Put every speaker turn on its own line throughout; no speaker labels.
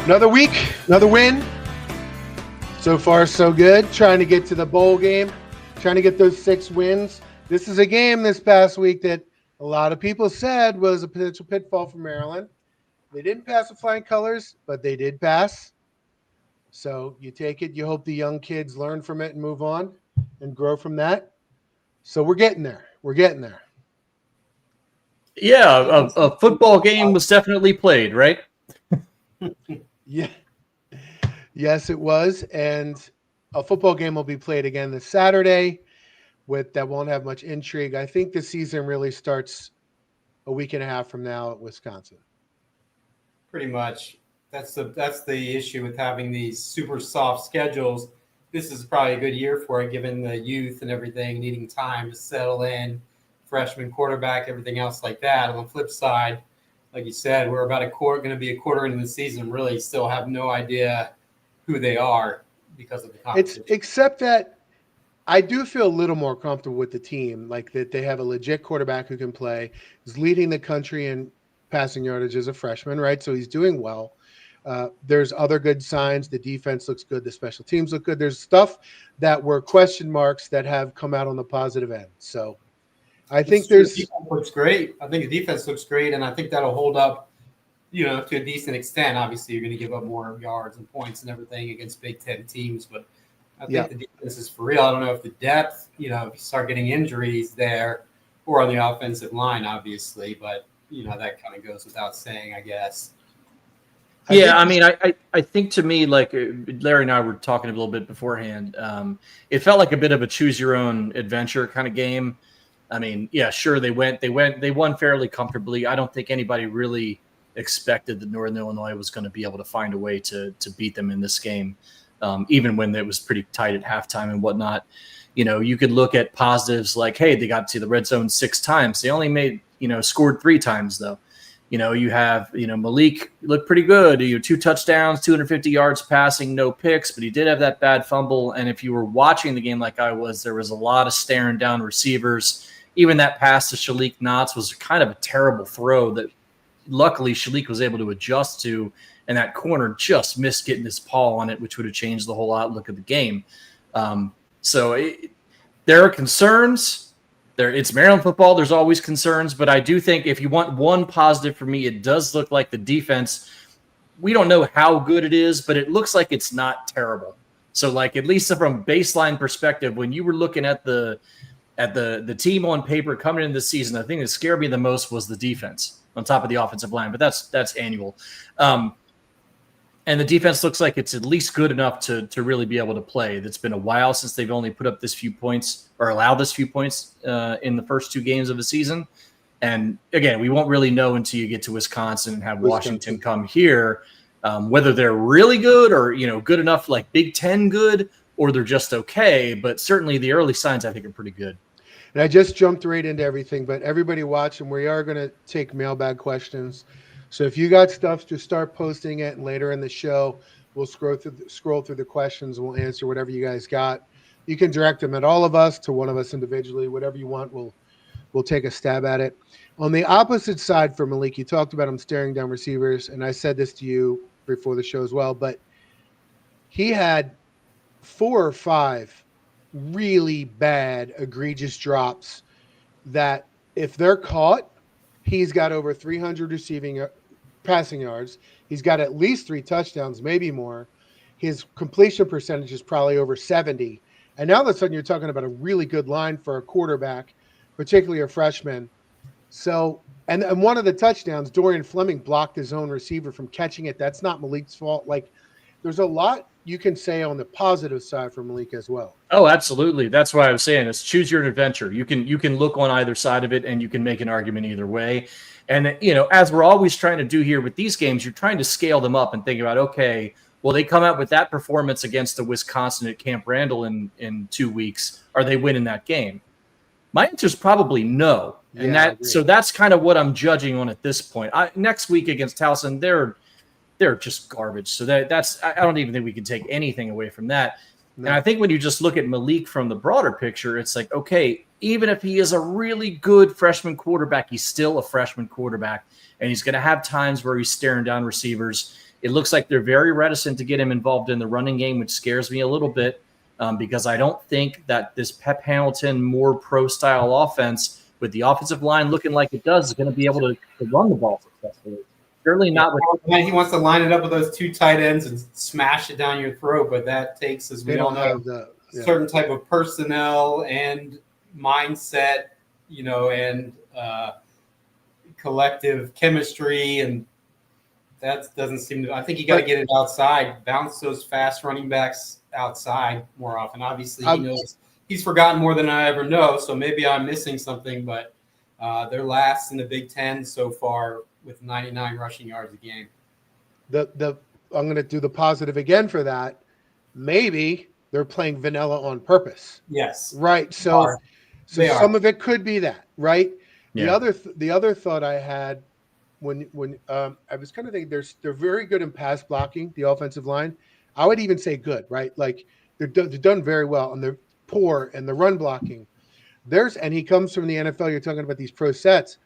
Another week, another win. So far, so good. Trying to get to the bowl game, trying to get those 6 wins. This is a game this past week that a lot of people said was a potential pitfall for Maryland. They didn't pass with flying colors, but they did pass. So you take it. You hope the young kids learn from it and move on and grow from that. So we're getting there. We're getting there.
Yeah, a football game was definitely played, right?
Yeah. Yes, it was. And a football game will be played again this Saturday. That won't have much intrigue. I think the season really starts a week and a half from now at Wisconsin.
Pretty much. That's the issue with having these super soft schedules. This is probably a good year for it, given the youth and everything needing time to settle in, freshman quarterback, everything else like that. On the flip side, like you said, we're about going to be a quarter into the season. Really, still have no idea who they are because of the competition.
Except that I do feel a little more comfortable with the team, like that they have a legit quarterback who can play, is leading the country in passing yardage as a freshman, right? So he's doing well. There's other good signs. The defense looks good. The special teams look good. There's stuff that were question marks that have come out on the positive end. So I think
the defense looks great. I think the defense looks great, and I think that'll hold up, to a decent extent. Obviously, you're going to give up more yards and points and everything against Big Ten teams, but I think the defense is for real. I don't know if the depth, if you start getting injuries there or on the offensive line, obviously, but, that kind of goes without saying, I guess.
I think to me, like Larry and I were talking a little bit beforehand, it felt like a bit of a choose your own adventure kind of game. I mean, yeah, sure, they won fairly comfortably. I don't think anybody really expected that Northern Illinois was going to be able to find a way to beat them in this game, even when it was pretty tight at halftime and whatnot. You could look at positives like, hey, they got to the red zone 6 times. They only scored 3 times though. You have, Malik looked pretty good. 2 touchdowns, 250 yards passing, no picks, but he did have that bad fumble. And if you were watching the game like I was, there was a lot of staring down receivers. Even that pass to Shalik Knotts was kind of a terrible throw that luckily Shalik was able to adjust to, and that corner just missed getting his paw on it, which would have changed the whole outlook of the game. There are concerns. It's Maryland football. There's always concerns, but I do think if you want one positive for me, it does look like the defense. We don't know how good it is, but it looks like it's not terrible. So, like at least from baseline perspective, when you were looking at the team on paper coming into the season, the thing that scared me the most was the defense on top of the offensive line. But that's annual. And the defense looks like it's at least good enough to really be able to play. It's been a while since they've only put up this few points or allowed this few points in the first 2 games of the season. And again, we won't really know until you get to Wisconsin and have Washington come here, whether they're really good or, good enough, like Big Ten good, or they're just okay. But certainly the early signs I think are pretty good.
And I just jumped right into everything, but everybody watching, we are going to take mailbag questions. So if you got stuff, just start posting it, and later in the show, we'll scroll through the questions, and we'll answer whatever you guys got. You can direct them at all of us, to one of us individually, whatever you want. We'll take a stab at it. On the opposite side for Malik, you talked about him staring down receivers, and I said this to you before the show as well, but he had 4 or 5 really bad, egregious drops that if they're caught, he's got over 300 passing yards. He's got at least 3 touchdowns, maybe more. His completion percentage is probably over 70. And now all of a sudden you're talking about a really good line for a quarterback, particularly a freshman. So, and one of the touchdowns, Dorian Fleming blocked his own receiver from catching it. That's not Malik's fault. Like, there's a lot you can say on the positive side for Malik as well.
Oh, absolutely. That's why I was saying it's choose your adventure. You can look on either side of it, and you can make an argument either way. And, as we're always trying to do here with these games, you're trying to scale them up and think about, okay, well, they come out with that performance against the Wisconsin at Camp Randall in 2 weeks. Are they winning that game? My answer is probably no. And so that's kind of what I'm judging on at this point. Next week against Towson, they're just garbage. So that's I don't even think we can take anything away from that. No. And I think when you just look at Malik from the broader picture, it's like, okay, even if he is a really good freshman quarterback, he's still a freshman quarterback, and he's going to have times where he's staring down receivers. It looks like they're very reticent to get him involved in the running game, which scares me a little bit because I don't think that this Pep Hamilton more pro-style offense with the offensive line looking like it does is going to be able to run the ball successfully. Certainly not with
he wants to line it up with those two tight ends and smash it down your throat, but that takes, as we all know, certain type of personnel and mindset, and collective chemistry, and that doesn't seem to. I think you got to get it outside, bounce those fast running backs outside more often. Obviously, he knows he's forgotten more than I ever know, so maybe I'm missing something, but they're last in the Big Ten so far with 99 rushing yards a game.
I'm going to do the positive again for that. Maybe they're playing vanilla on purpose.
Yes.
Right. So some of it could be that, right? Yeah. The other thought I had when I was kind of thinking they're very good in pass blocking, the offensive line. I would even say good, right? Like they're done very well, and they're poor in the run blocking. And he comes from the NFL. You're talking about these pro sets.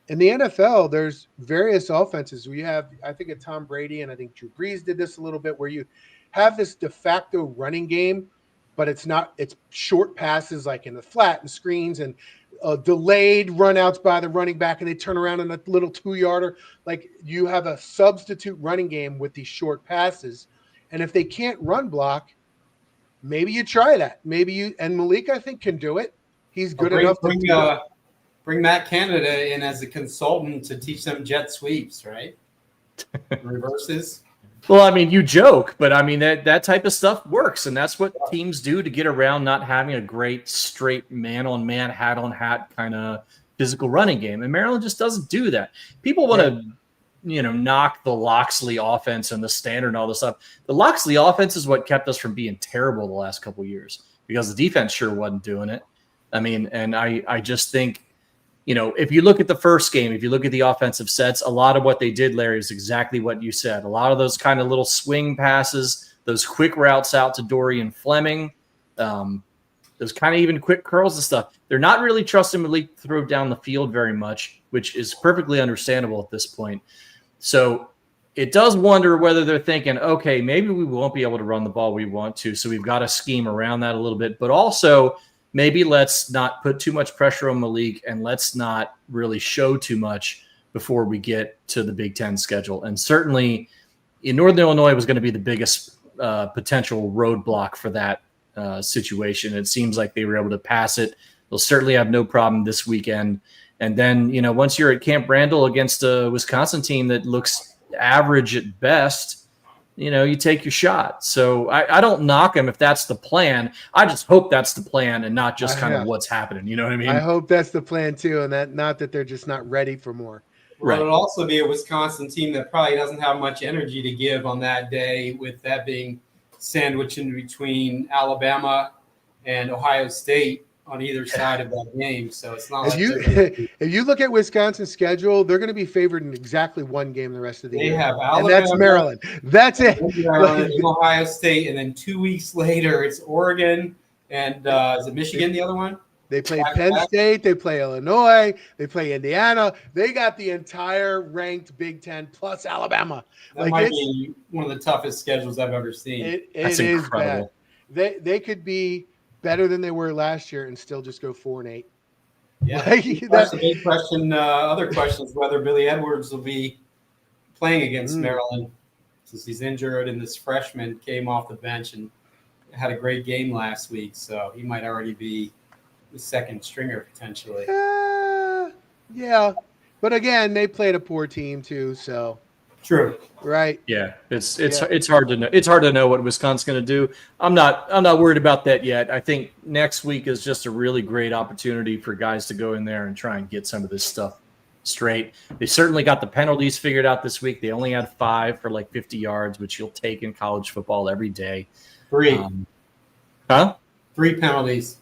In the NFL, there's various offenses. We have, I think, Tom Brady, and I think Drew Brees did this a little bit, where you have this de facto running game, but it's short passes like in the flat and screens and delayed runouts by the running back, and they turn around in a little 2-yarder. Like you have a substitute running game with these short passes. And if they can't run block, maybe you try that. And Malik, I think, can do it. He's good enough to do it.
Bring Matt Canada in as a consultant to teach them jet sweeps, right? Reverses.
Well, I mean, you joke, but I mean that type of stuff works, and that's what teams do to get around not having a great straight man-on-man, hat-on-hat kind of physical running game. And Maryland just doesn't do that. People want to, knock the Locksley offense and the standard and all this stuff. The Locksley offense is what kept us from being terrible the last couple of years because the defense sure wasn't doing it. I mean, and I just think, if you look at the first game, if you look at the offensive sets, a lot of what they did, Larry, is exactly what you said. A lot of those kind of little swing passes, those quick routes out to Dorian Fleming, those kind of even quick curls and stuff. They're not really trusting Malik to throw down the field very much, which is perfectly understandable at this point. So it does wonder whether they're thinking, okay, maybe we won't be able to run the ball we want to, so we've got to scheme around that a little bit. But also, maybe let's not put too much pressure on Malik and let's not really show too much before we get to the Big Ten schedule. And certainly in Northern Illinois was going to be the biggest potential roadblock for that situation. It seems like they were able to pass it. They'll certainly have no problem this weekend. And then, once you're at Camp Randall against a Wisconsin team that looks average at best, you take your shot. So I don't knock them if that's the plan. I just hope that's the plan and not just kind of what's happening. You know what I mean?
I hope that's the plan too, and that not that they're just not ready for more.
Well, it'll also be a Wisconsin team that probably doesn't have much energy to give on that day, with that being sandwiched in between Alabama and Ohio State on either side of that game. So it's not
if you look at Wisconsin's schedule, they're going to be favored in exactly one game the rest of the year.
They have Alabama,
and that's Maryland. That's it.
Maryland, Ohio State, and then 2 weeks later it's Oregon and is it Michigan, the other one?
They play Penn State, they play Illinois, they play Indiana. They got the entire ranked Big Ten plus Alabama.
That might be one of the toughest schedules I've ever seen.
It is incredible. Bad. They could be better than they were last year and still just go 4-8.
Yeah, that's the big question. Other question is whether Billy Edwards will be playing against Maryland, since he's injured, and this freshman came off the bench and had a great game last week, so he might already be the second stringer potentially.
Yeah, but again, they played a poor team too, so.
True.
Right.
Yeah, it's hard to know. It's hard to know what Wisconsin's going to do. I'm not worried about that yet. I think next week is just a really great opportunity for guys to go in there and try and get some of this stuff straight. They certainly got the penalties figured out this week. They only had 5 for like 50 yards, which you'll take in college football every day.
3. 3 penalties.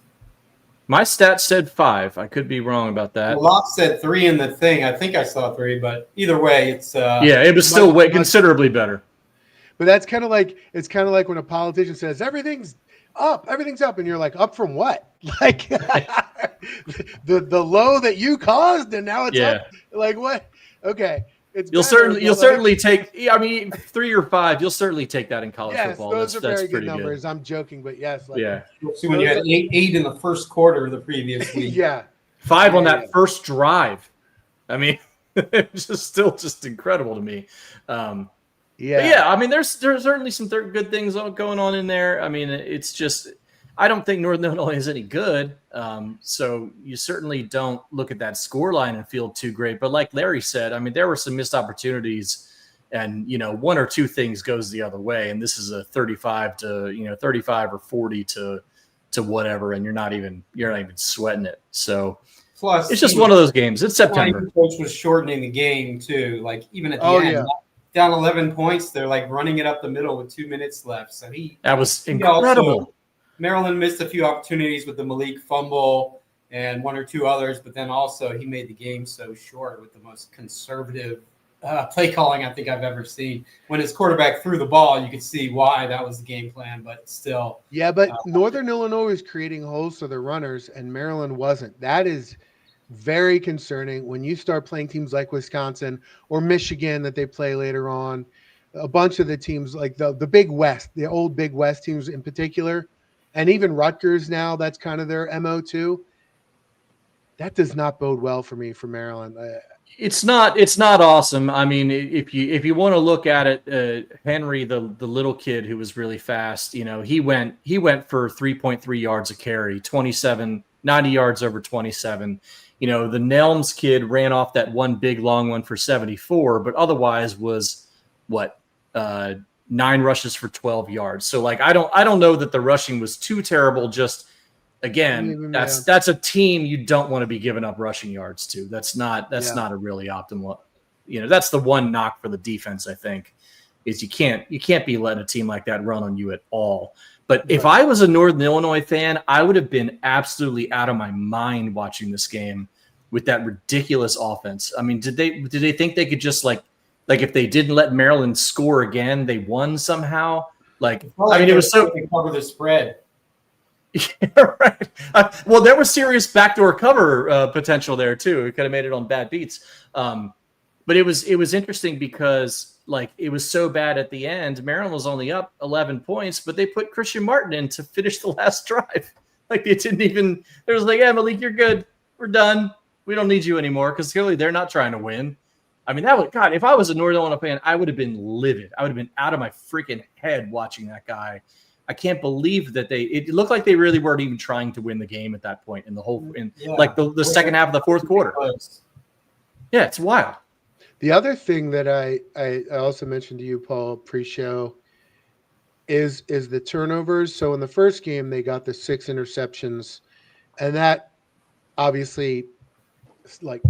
My stats said 5. I could be wrong about that.
Well, Locke said 3 in the thing. I think I saw 3, but either way, it's
it was still considerably better.
But that's kind of like when a politician says everything's up, and you're like, up from what? Like the low that you caused, and now it's up. Like what? Okay, It's
You'll
better, but,
certainly take. I mean, 3 or 5. You'll certainly take that in college
yes,
football.
those are
That's
very good
pretty
numbers. I'm joking, but yes, like
Yeah,
See, when you had eight in the first quarter of the previous week.
yeah,
5 on
Yeah,
that first drive. I mean, it's just incredible to me. But
yeah.
yeah, I mean, there's certainly some good things going on in there. I mean, it's just I don't think Northern Illinois is any good. So you certainly don't look at that score line and feel too great. But like Larry said, I mean, there were some missed opportunities, and one or two things goes the other way. And this is a 35 or 40 to whatever, and you're not even sweating it. So
Plus,
it's just one of those games. It's September.
The coach was shortening the game too. Like even at the end,
Yeah.
down 11 points, they're like running it up the middle with 2 minutes left. So
that was incredible.
Maryland missed a few opportunities with the Malik fumble and one or two others, but then also he made the game so short with the most conservative play calling I think I've ever seen. When his quarterback threw the ball, you could see why that was the game plan, but still.
Yeah, but Northern Illinois is creating holes for the runners, and Maryland wasn't. That is very concerning when you start playing teams like Wisconsin or Michigan that they play later on. A bunch of the teams like the Big West, the old Big West teams in particular, and even Rutgers now, that's kind of their MO too. That does not bode well for me for Maryland.
It's not awesome. I mean, if you want to look at it, Henry, the little kid who was really fast, he went for 3.3 yards a carry, 90 yards over 27. The Nelms kid ran off that one big long one for 74, but otherwise was 9 rushes for 12 yards. So like I don't know that the rushing was too terrible. Just again, that's a team you don't want to be giving up rushing yards to. That's not a really optimal. That's the one knock for the defense, I think, is you can't be letting a team like that run on you at all. But if I was a Northern Illinois fan, I would have been absolutely out of my mind watching this game with that ridiculous offense. I mean, did they think they could just like if they didn't let Maryland score again, they won somehow? It was so
they cover the spread.
Yeah, right. Well, there was serious backdoor cover potential there too. It could have made it on bad beats. But it was interesting because it was so bad at the end. Maryland was only up 11 points, but they put Christian Martin in to finish the last drive. It didn't even. It was like, yeah, Malik, you're good. We're done. We don't need you anymore because clearly they're not trying to win. I mean, if I was a Northern Illinois fan, I would have been livid. I would have been out of my freaking head watching that guy. I can't believe that it looked like they really weren't even trying to win the game at that point in the second half of the fourth quarter. Yeah, it's wild.
The other thing that I also mentioned to you, Paul, pre-show is the turnovers. So in the first game, they got the 6 interceptions, and that obviously skews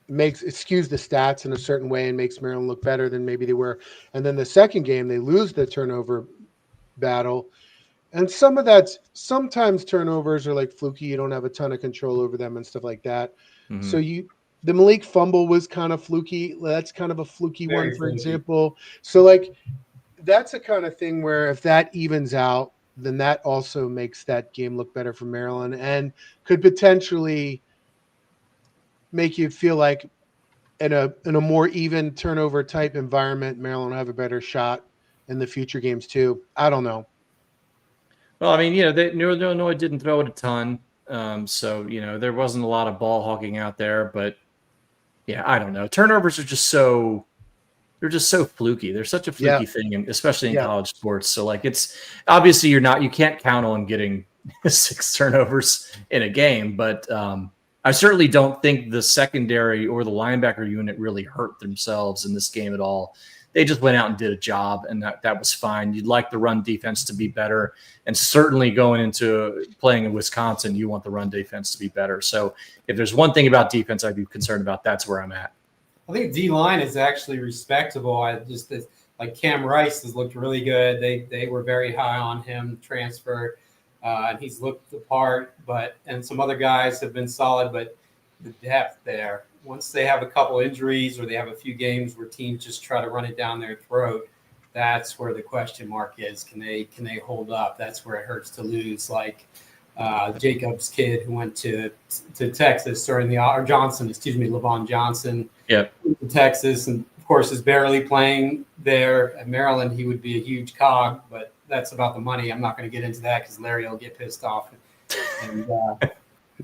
the stats in a certain way and makes Maryland look better than maybe they were. And then the second game, they lose the turnover battle. And some of that's sometimes turnovers are fluky. You don't have a ton of control over them and stuff like that. Mm-hmm. So the Malik fumble was kind of fluky. That's kind of a fluky one, for example. So that's a kind of thing where if that evens out, then that also makes that game look better for Maryland and could potentially make you feel like in a more even turnover type environment, Maryland will have a better shot in the future games too. I don't know.
Well, I mean, Northern Illinois didn't throw it a ton. So, there wasn't a lot of ball hawking out there, but yeah, I don't know. Turnovers are just they're just so fluky. They're such a fluky thing, and especially in college sports. So it's obviously you can't count on getting 6 turnovers in a game, but I certainly don't think the secondary or the linebacker unit really hurt themselves in this game at all. They just went out and did a job, and that was fine. You'd like the run defense to be better, and certainly going into playing in Wisconsin, you want the run defense to be better. So if there's one thing about defense I'd be concerned about, that's where I'm at.
I think D-line is actually respectable. Cam Rice has looked really good. They were very high on him, transfer, and he's looked the part. And some other guys have been solid, but the depth there. Once they have a couple injuries or they have a few games where teams just try to run it down their throat, that's where the question mark is. Can they hold up? That's where it hurts to lose Jacobs kid who went to Texas during or Johnson, Levon Johnson.
Yep.
To Texas, and of course is barely playing there at Maryland. He would be a huge cog, but that's about the money. I'm not going to get into that because Larry will get pissed off. And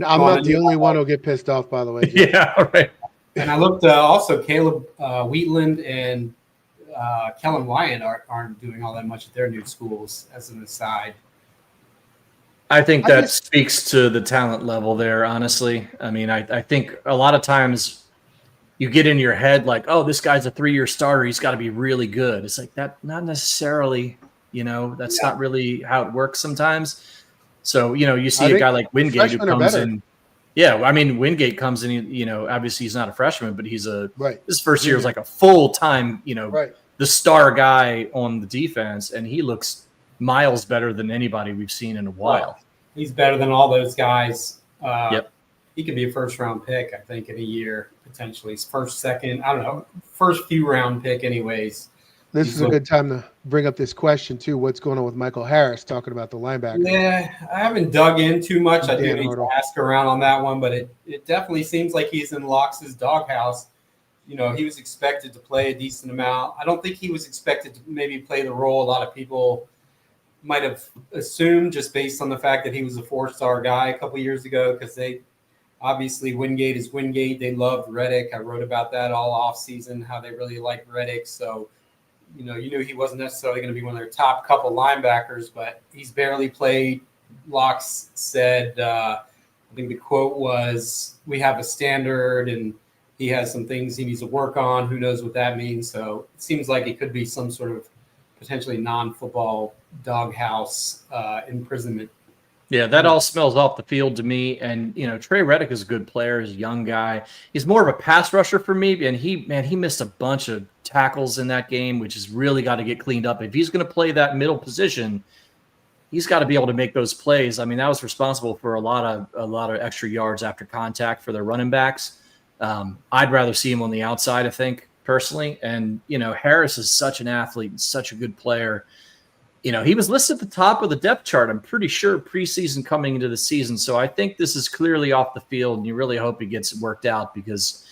I'm not the only one who'll get pissed off, by the way, Jeff.
Yeah, right.
And I looked also Caleb Wheatland and Kellen Wyatt aren't doing all that much at their new schools, as an aside.
I think that speaks to the talent level there, honestly. I mean, I think a lot of times you get in your head like, oh, this guy's a 3-year starter. He's got to be really good. It's like that, not necessarily, that's not really how it works sometimes. So, you see a guy like Wingate who comes in. Yeah, I mean, Wingate comes in, obviously he's not a freshman, but he's his first year is like a full-time, the star guy on the defense, and he looks miles better than anybody we've seen in a while.
Well, he's better than all those guys.
Yep.
He could be a first-round pick, I think, in a year, potentially. First, second, I don't know, first few-round pick anyways.
This is a good time to bring up this question, too. What's going on with Michael Harris, talking about the linebacker?
Yeah, I haven't dug in too much. I do need to ask around on that one, but it definitely seems like he's in Lox's doghouse. He was expected to play a decent amount. I don't think he was expected to maybe play the role a lot of people might have assumed just based on the fact that he was a 4-star guy a couple years ago, because they obviously Wingate is Wingate. They loved Reddick. I wrote about that all off season, how they really liked Reddick. So, you knew he wasn't necessarily going to be one of their top couple linebackers, but he's barely played. Locks said, I think the quote was, "We have a standard and he has some things he needs to work on." Who knows what that means? So it seems like it could be some sort of potentially non-football doghouse imprisonment.
Yeah, that all smells off the field to me. And, Trey Reddick is a good player. He's a young guy. He's more of a pass rusher for me. And he missed a bunch of tackles in that game, which has really got to get cleaned up. If he's going to play that middle position, he's got to be able to make those plays. I mean, that was responsible for a lot of extra yards after contact for their running backs. I'd rather see him on the outside, I think, personally. And, Harris is such an athlete and such a good player. He was listed at the top of the depth chart, I'm pretty sure, preseason coming into the season. So I think this is clearly off the field, and you really hope he gets it worked out because,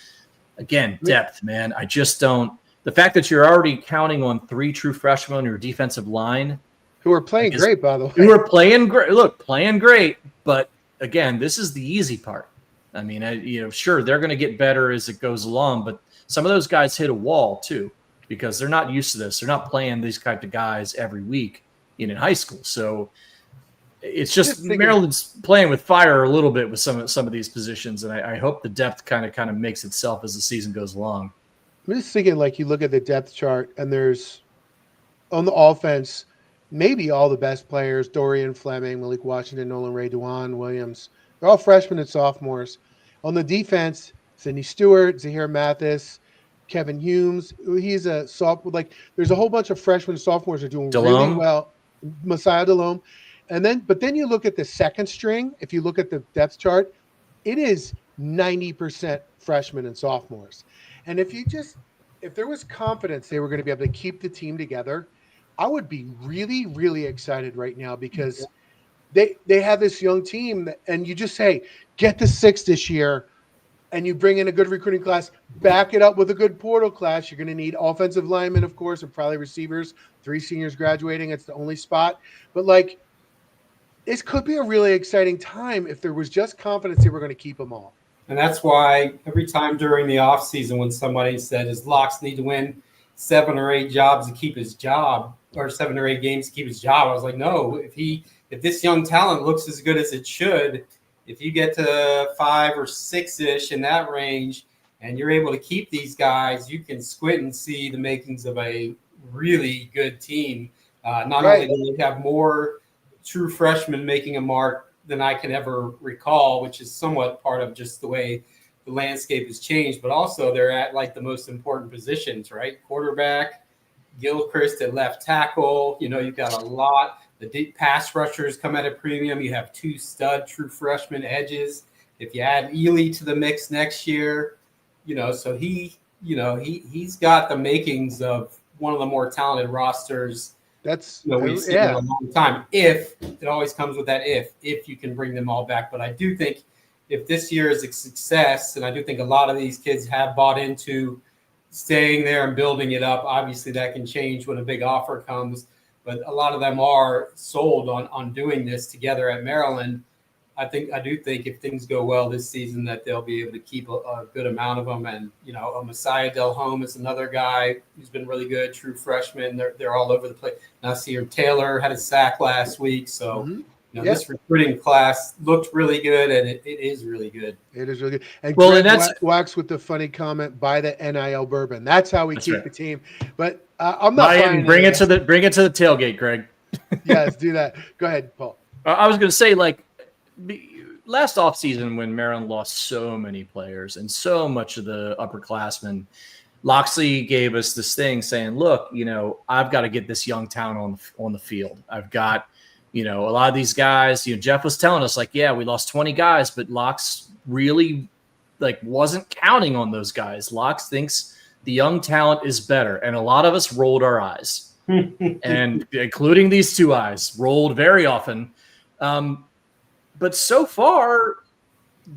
again, depth, man. I just don't – the fact that you're already counting on 3 true freshmen on your defensive line.
Who are playing great, by the way.
Who are playing great. Look, playing great. But, again, this is the easy part. I mean, sure, they're going to get better as it goes along, but some of those guys hit a wall too, because they're not used to this. They're not playing these type of guys every week in high school. So it's just Maryland's playing with fire a little bit with some of these positions. And I hope the depth kind of makes itself as the season goes along.
I'm just thinking, like, you look at the depth chart and there's on the offense, maybe all the best players, Dorian Fleming, Malik Washington, Nolan Ray, Dewan Williams, they're all freshmen and sophomores. On the defense, Sidney Stewart, Zahir Mathis, Kevin Humes, he's a sophomore. Like, there's a whole bunch of freshmen and sophomores are doing really well. Messiah Delhomme. But then you look at the second string, if you look at the depth chart, it is 90% freshmen and sophomores. And if there was confidence they were going to be able to keep the team together, I would be really, really excited right now because they have this young team and you just say, get the 6 this year. And you bring in a good recruiting class, back it up with a good portal class. You're going to need offensive linemen, of course, and probably receivers, 3 seniors graduating. It's the only spot. But, like, this could be a really exciting time if there was just confidence they were going to keep them all.
And that's why every time during the offseason when somebody said, does Locks need to win 7 or 8 jobs to keep his job, or 7 or 8 games to keep his job, I was like, no, if this young talent looks as good as it should, if you get to 5 or 6-ish in that range and you're able to keep these guys, you can squint and see the makings of a really good team. Not only do they have more true freshmen making a mark than I can ever recall, which is somewhat part of just the way the landscape has changed, but also they're at like the most important positions, right? Quarterback, Gilchrist at left tackle. You've got a lot. The deep pass rushers come at a premium. You have 2 stud true freshman edges. If you add Ely to the mix next year, so he's got the makings of one of the more talented rosters
That's
we've seen that a long time. If it always comes with that, if you can bring them all back. But I do think if this year is a success, and I do think a lot of these kids have bought into staying there and building it up. Obviously, that can change when a big offer comes, but a lot of them are sold on doing this together at Maryland. I do think if things go well this season, that they'll be able to keep a good amount of them. And a Messiah Del Home is another guy who's been really good, true freshman. They're all over the place. Nasir Taylor had a sack last week, so this recruiting class looked really good, and it is really good.
It is really good. And
Greg
that's Wax with the funny comment: buy the NIL bourbon. That's how we keep the team. But I'm not buying
bring it to the tailgate, Greg.
Yes, do that. Go ahead, Paul.
I was going to say, last offseason when Maryland lost so many players and so much of the upperclassmen, Locksley gave us this thing saying, look, I've got to get this young talent on the field. I've got, a lot of these guys, Jeff was telling us we lost 20 guys, but Locks really wasn't counting on those guys. Locks thinks the young talent is better. And a lot of us rolled our eyes and including these two eyes rolled very often. But so far,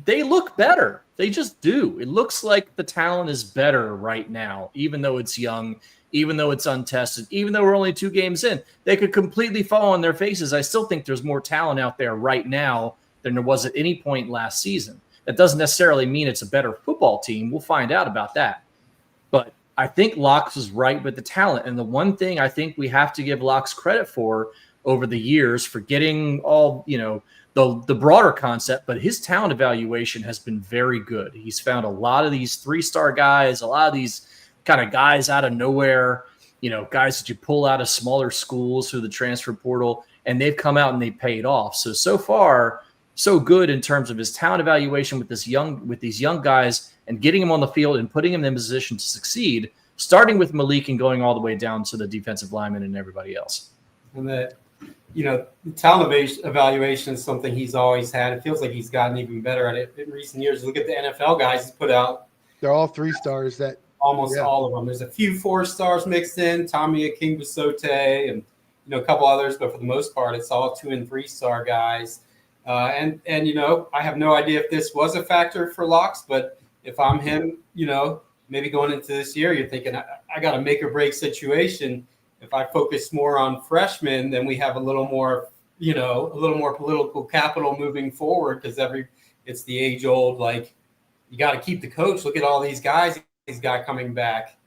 they look better. They just do. It looks like the talent is better right now, even though it's young, even though it's untested, even though we're only 2 games in. They could completely fall on their faces. I still think there's more talent out there right now than there was at any point last season. That doesn't necessarily mean it's a better football team. We'll find out about that. But I think Locks was right with the talent. And the one thing I think we have to give Locks credit for over the years for getting all, the broader concept, but his talent evaluation has been very good. He's found a lot of these 3-star guys, a lot of these kind of guys out of nowhere, guys that you pull out of smaller schools through the transfer portal, and they've come out and they paid off. So far, so good in terms of his talent evaluation with these young guys and getting them on the field and putting them in position to succeed, starting with Malik and going all the way down to the defensive linemen and everybody else.
And the talent evaluation is something he's always had. It feels like he's gotten even better at it in recent years. Look at the NFL guys he's put out.
They're all 3-stars.
Almost all of them. There's a few 4-stars mixed in, Tommy Akingbussote and a couple others, but for the most part, it's all 2- and 3-star guys. And I have no idea if this was a factor for Locks, but if I'm him, maybe going into this year, you're thinking I got a make or break situation. If I focus more on freshmen, then we have a little more political capital moving forward, because it's the age old, you got to keep the coach. Look at all these guys he's got coming back.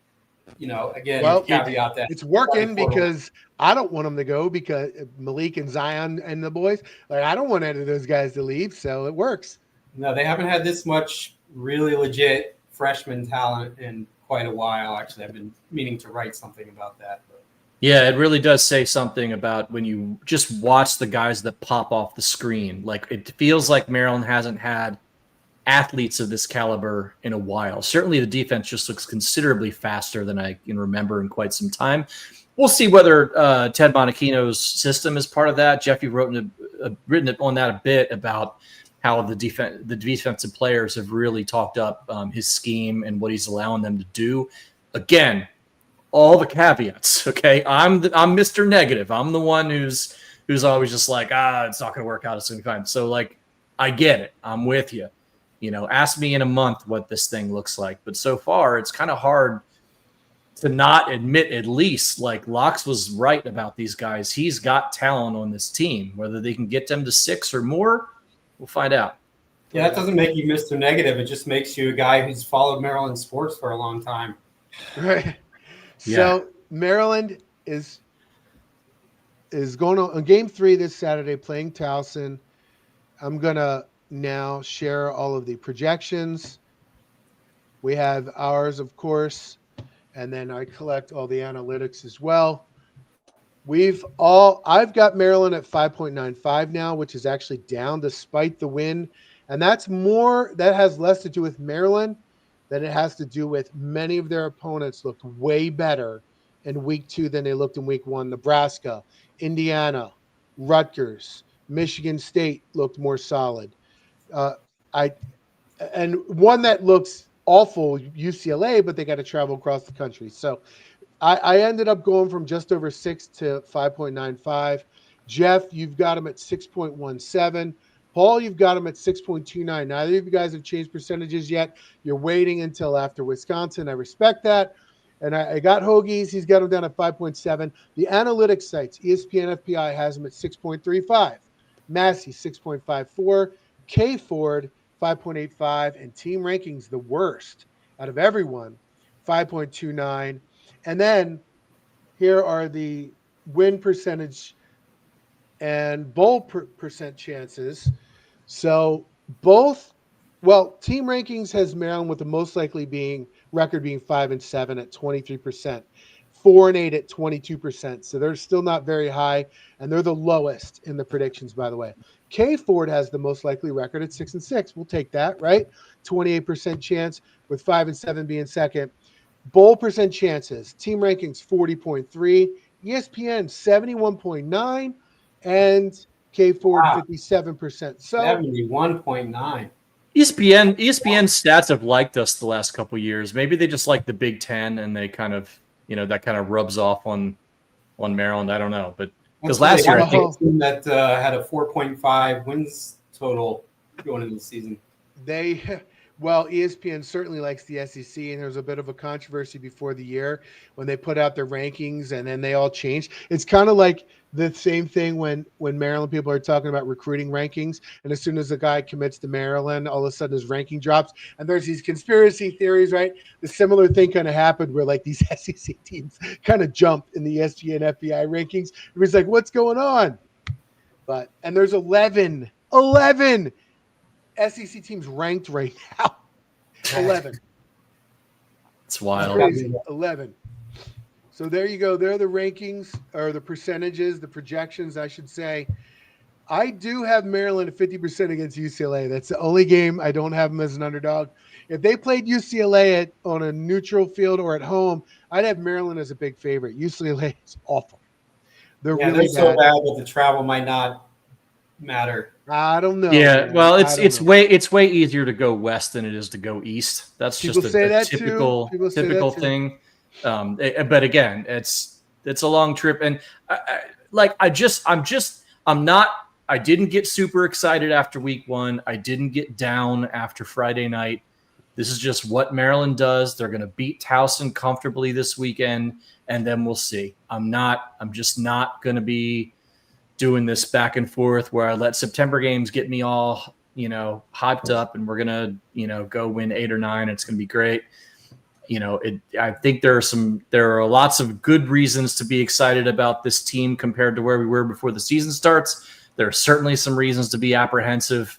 Again, caveat that
it's working because I don't want them to go, because Malik and Zion and the boys, I don't want any of those guys to leave. So it works.
No, they haven't had this much really legit freshman talent in quite a while. Actually, I've been meaning to write something about that.
Yeah, it really does say something about when you just watch the guys that pop off the screen. It feels like Maryland hasn't had athletes of this caliber in a while. Certainly the defense just looks considerably faster than I can remember in quite some time. We'll see whether Ted Monachino's system is part of that. Jeffy written on that a bit about how the defensive players have really talked up his scheme and what he's allowing them to do. Again, all the caveats. Okay, I'm Mr. Negative. I'm the one who's always just it's not going to work out as soon as time. So I get it. I'm with you. Ask me in a month what this thing looks like. But so far, it's kind of hard to not admit, at least, Locks was right about these guys. He's got talent on this team. Whether they can get them to 6 or more, we'll find out.
Yeah, that doesn't make you Mr. Negative. It just makes you a guy who's followed Maryland sports for a long time.
Right.
Yeah.
So Maryland is going on game 3 this Saturday, playing Towson. I'm going to now share all of the projections. We have ours, of course, and then I collect all the analytics as well. I've got Maryland at 5.95 now, which is actually down despite the win. And that has less to do with Maryland than it has to do with many of their opponents looked way better in week 2 than they looked in week 1. Nebraska, Indiana, Rutgers, Michigan State looked more solid. And one that looks awful, UCLA, but they got to travel across the country. So I ended up going from just over 6 to 5.95. Jeff, you've got him at 6.17. Paul, you've got him at 6.29. Neither of you guys have changed percentages yet. You're waiting until after Wisconsin. I respect that. And I got Hoagies. He's got him down at 5.7. The analytics sites, ESPN FPI has him at 6.35. Massey, 6.54. K Ford, 5.85. And Team Rankings, the worst out of everyone, 5.29. And then here are the win percentage and bowl percent chances. So Team Rankings has Maryland with the most likely record being 5-7 at 23%, 4-8 at 22%. So they're still not very high, and they're the lowest in the predictions, by the way. K Ford has the most likely record at 6-6. We'll take that, right? 28% chance, with 5-7 being second. Bowl percent chances, Team Rankings 40.3, ESPN 71.9, and K Ford 57%. So
71.9.
ESPN stats have liked us the last couple of years. Maybe they just like the Big Ten, and they kind of, that kind of rubs off on Maryland. I don't know, but because last year I think
that had a 4.5 wins total going into the season.
ESPN certainly likes the SEC, and there was a bit of a controversy before the year when they put out their rankings, and then they all changed. It's kind of like the same thing when Maryland people are talking about recruiting rankings, and as soon as a guy commits to Maryland, all of a sudden his ranking drops, and there's these conspiracy theories, right? The similar thing kind of happened where like these SEC teams kind of jumped in the ESPN FBI rankings. It was like, what's going on? And there's 11 SEC teams ranked right now. 11.
It's wild.
Crazy. 11. So there you go. There are the rankings, or the percentages, the projections, I should say. I do have Maryland at 50% against UCLA. That's the only game I don't have them as an underdog. If they played UCLA on a neutral field or at home, I'd have Maryland as a big favorite. UCLA is awful. They're really
so bad that the travel might not matter.
I don't know.
Yeah,
man.
well, it's way easier to go west than it is to go east. That's
People
just
say
a
that
typical
too. People say that too.
thing. But again, it's a long trip, and I didn't get super excited after week one. I didn't get down after Friday night. This is just what Maryland does. They're going to beat Towson comfortably this weekend, and then we'll see. I'm just not going to be doing this back and forth where I let September games get me all, hyped up, and we're going to, go win 8 or 9. It's going to be great. I think there are lots of good reasons to be excited about this team compared to where we were before the season starts. There are certainly some reasons to be apprehensive,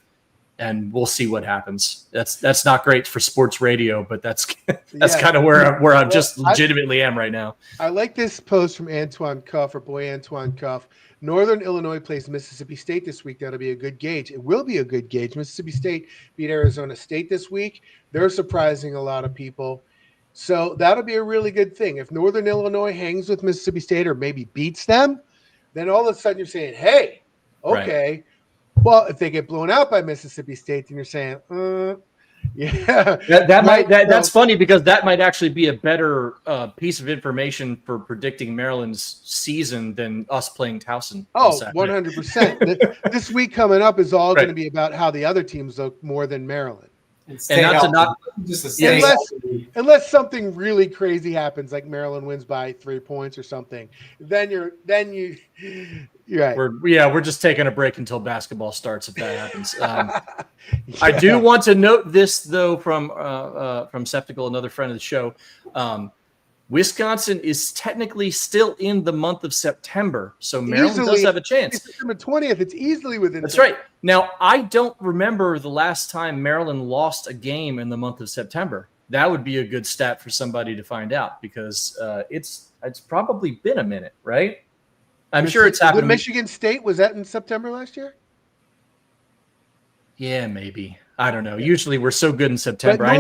and we'll see what happens. That's not great for sports radio, but that's kind of where I'm just legitimately am right now.
I like this post from Antoine Cuff, our boy Antoine Cuff. Northern Illinois plays Mississippi State this week. That'll be a good gauge. It will be a good gauge. Mississippi State beat Arizona State this week. They're surprising a lot of people. So that'll be a really good thing. If Northern Illinois hangs with Mississippi State or maybe beats them, then all of a sudden you're saying, hey, okay. Right. Well, if they get blown out by Mississippi State, then you're saying, yeah.
That's funny, because that might actually be a better piece of information for predicting Maryland's season than us playing Towson.
Oh, 100%. This week coming up is all going to be about how the other teams look more than Maryland. Unless something really crazy happens, like Maryland wins by 3 points or something, then you're right.
We're just taking a break until basketball starts if that happens. I do want to note this though from Septical, another friend of the show. Wisconsin is technically still in the month of September, so Maryland does have a chance.
September 20th, it's easily within.
That's right. Now, I don't remember the last time Maryland lost a game in the month of September. That would be a good stat for somebody to find out, because it's probably been a minute, right? I'm sure it's happened.
Michigan State, was that in September last year?
Yeah, maybe. I don't know. Usually we're so good in September. I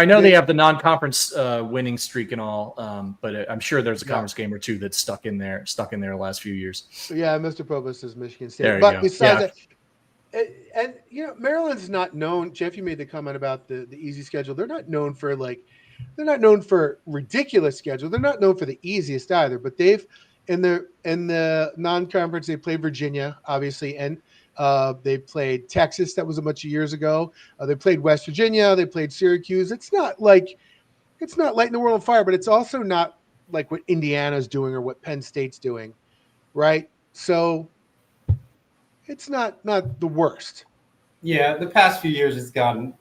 know they have the non-conference winning streak and all, but I'm sure there's a conference game or two that's stuck in there the last few years.
Yeah, Mr. Provost is Michigan State.
There you
but
go.
Besides that, Maryland's not known. Jeff, you made the comment about the easy schedule. They're not known for like they're not known for ridiculous schedule. They're not known for the easiest either, but they've in the non-conference they played Virginia, obviously, and they played Texas. That was a bunch of years ago. They played West Virginia. They played Syracuse. It's not lighting the world on fire, but it's also not like what Indiana's doing or what Penn State's doing, right? So it's not the worst.
Yeah, the past few years it's gotten